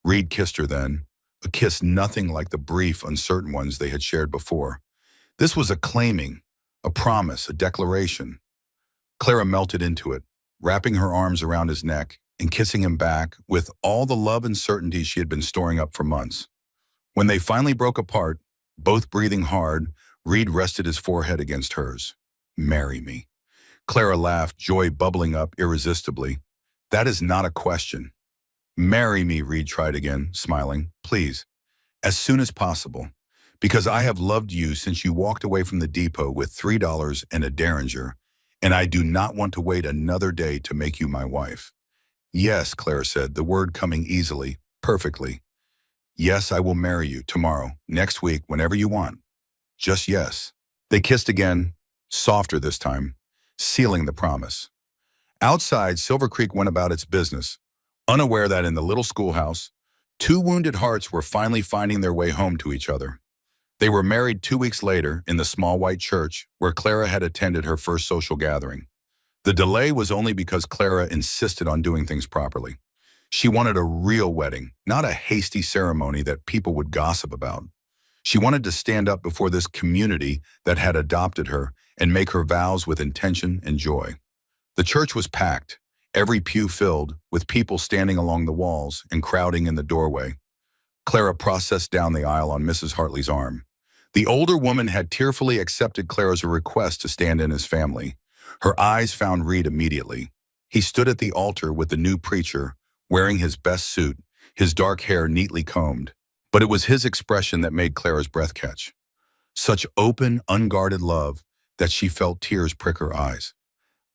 Speaker 1: Reed kissed her then, a kiss nothing like the brief, uncertain ones they had shared before. This was a claiming, a promise, a declaration. Clara melted into it, wrapping her arms around his neck and kissing him back with all the love and certainty she had been storing up for months. When they finally broke apart, both breathing hard, Reed rested his forehead against hers. Marry me. Clara laughed, joy bubbling up irresistibly. That is not a question. Marry me, Reed tried again, smiling. Please, as soon as possible, because I have loved you since you walked away from the depot with $3 and a Derringer, and I do not want to wait another day to make you my wife. Yes, Clara said, the word coming easily, perfectly. Yes, I will marry you tomorrow, next week, whenever you want. Just yes. They kissed again, softer this time, sealing the promise. Outside, Silver Creek went about its business, unaware that in the little schoolhouse, 2 wounded hearts were finally finding their way home to each other. They were married 2 weeks later in the small white church where Clara had attended her first social gathering. The delay was only because Clara insisted on doing things properly. She wanted a real wedding, not a hasty ceremony that people would gossip about. She wanted to stand up before this community that had adopted her and make her vows with intention and joy. The church was packed, every pew filled, with people standing along the walls and crowding in the doorway. Clara processed down the aisle on Mrs. Hartley's arm. The older woman had tearfully accepted Clara's request to stand in as family. Her eyes found Reed immediately. He stood at the altar with the new preacher, wearing his best suit, his dark hair neatly combed. But it was his expression that made Clara's breath catch. Such open, unguarded love that she felt tears prick her eyes.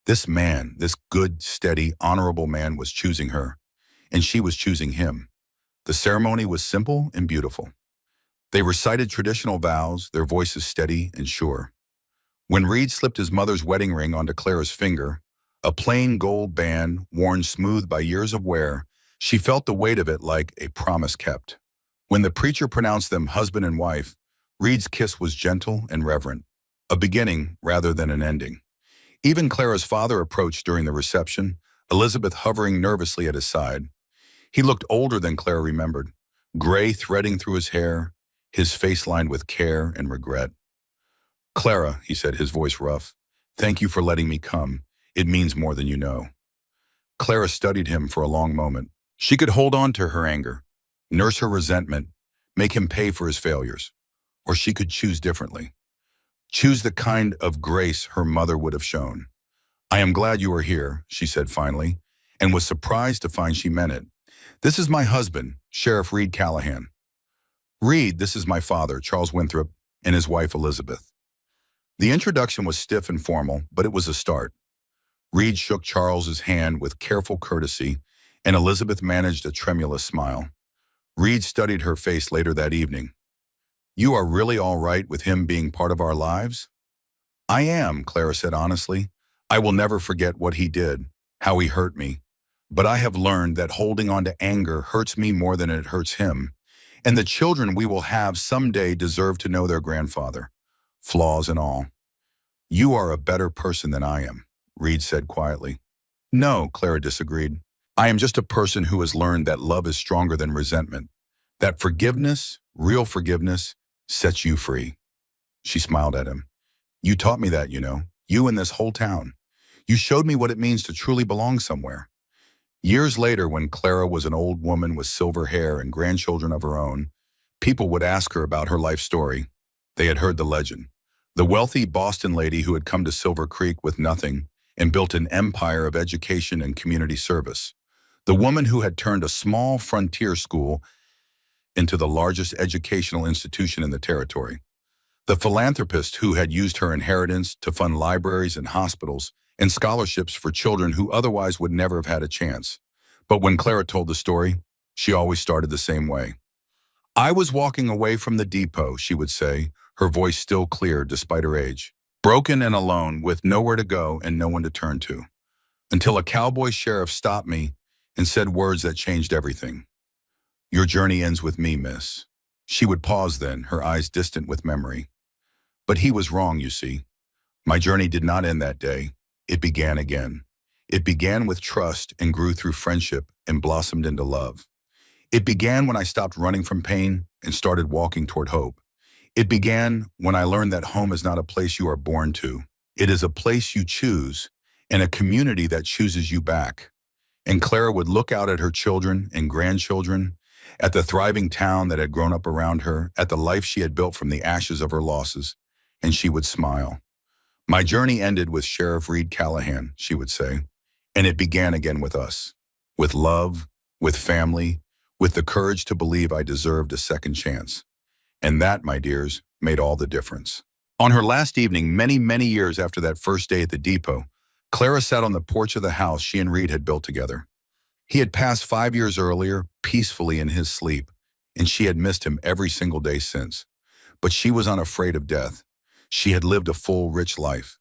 Speaker 1: This man, this good, steady, honorable man was choosing her, and she was choosing him. The ceremony was simple and beautiful. They recited traditional vows, their voices steady and sure. When Reed slipped his mother's wedding ring onto Clara's finger, a plain gold band worn smooth by years of wear, she felt the weight of it like a promise kept. When the preacher pronounced them husband and wife, Reed's kiss was gentle and reverent, a beginning rather than an ending. Even Clara's father approached during the reception, Elizabeth hovering nervously at his side. He looked older than Clara remembered, gray threading through his hair, his face lined with care and regret. Clara, he said, his voice rough, thank you for letting me come. It means more than you know. Clara studied him for a long moment. She could hold on to her anger, nurse her resentment, make him pay for his failures. Or she could choose differently. Choose the kind of grace her mother would have shown. I am glad you are here, she said finally, and was surprised to find she meant it. This is my husband, Sheriff Reed Callahan. Reed, this is my father, Charles Winthrop, and his wife, Elizabeth. The introduction was stiff and formal, but it was a start. Reed shook Charles's hand with careful courtesy, and Elizabeth managed a tremulous smile. Reed studied her face later that evening. You are really all right with him being part of our lives? I am, Clara said honestly. I will never forget what he did, how he hurt me. But I have learned that holding on to anger hurts me more than it hurts him. And the children we will have someday deserve to know their grandfather, flaws and all. You are a better person than I am, Reed said quietly. No, Clara disagreed. I am just a person who has learned that love is stronger than resentment, That forgiveness, real forgiveness, sets you free. She smiled at him. You taught me that, you and this whole town. You showed me what it means to truly belong somewhere. Years later, when Clara was an old woman with silver hair and grandchildren of her own, people would ask her about her life story. They had heard the legend. The wealthy Boston lady who had come to Silver Creek with nothing and built an empire of education and community service. The woman who had turned a small frontier school into the largest educational institution in the territory. The philanthropist who had used her inheritance to fund libraries and hospitals and scholarships for children who otherwise would never have had a chance. But when Clara told the story, she always started the same way. I was walking away from the depot, she would say, her voice still clear despite her age. Broken and alone, with nowhere to go and no one to turn to. Until a cowboy sheriff stopped me and said words that changed everything. Your journey ends with me, miss. She would pause then, her eyes distant with memory. But he was wrong, you see. My journey did not end that day. It began again. It began with trust and grew through friendship and blossomed into love. It began when I stopped running from pain and started walking toward hope. It began when I learned that home is not a place you are born to. It is a place you choose and a community that chooses you back. And Clara would look out at her children and grandchildren, at the thriving town that had grown up around her, at the life she had built from the ashes of her losses, and she would smile. My journey ended with Sheriff Reed Callahan, she would say, and it began again with us, with love, with family, with the courage to believe I deserved a second chance. And that, my dears, made all the difference. On her last evening, many, many years after that first day at the depot, Clara sat on the porch of the house she and Reed had built together. He had passed 5 years earlier, peacefully in his sleep, and she had missed him every single day since. But she was unafraid of death. She had lived a full, rich life.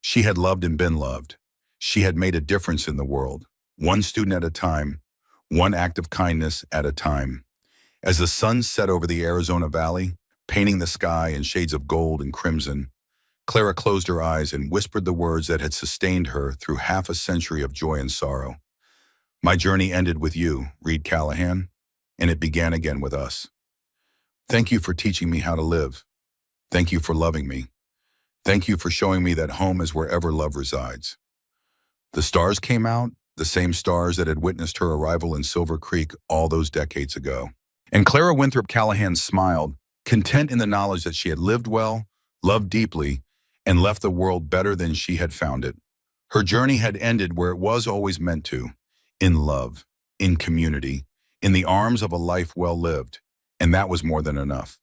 Speaker 1: She had loved and been loved. She had made a difference in the world, one student at a time, one act of kindness at a time. As the sun set over the Arizona Valley, painting the sky in shades of gold and crimson, Clara closed her eyes and whispered the words that had sustained her through half a century of joy and sorrow. My journey ended with you, Reed Callahan, and it began again with us. Thank you for teaching me how to live. Thank you for loving me. Thank you for showing me that home is wherever love resides. The stars came out, the same stars that had witnessed her arrival in Silver Creek all those decades ago. And Clara Winthrop Callahan smiled, content in the knowledge that she had lived well, loved deeply, and left the world better than she had found it. Her journey had ended where it was always meant to, in love, in community, in the arms of a life well lived, and that was more than enough.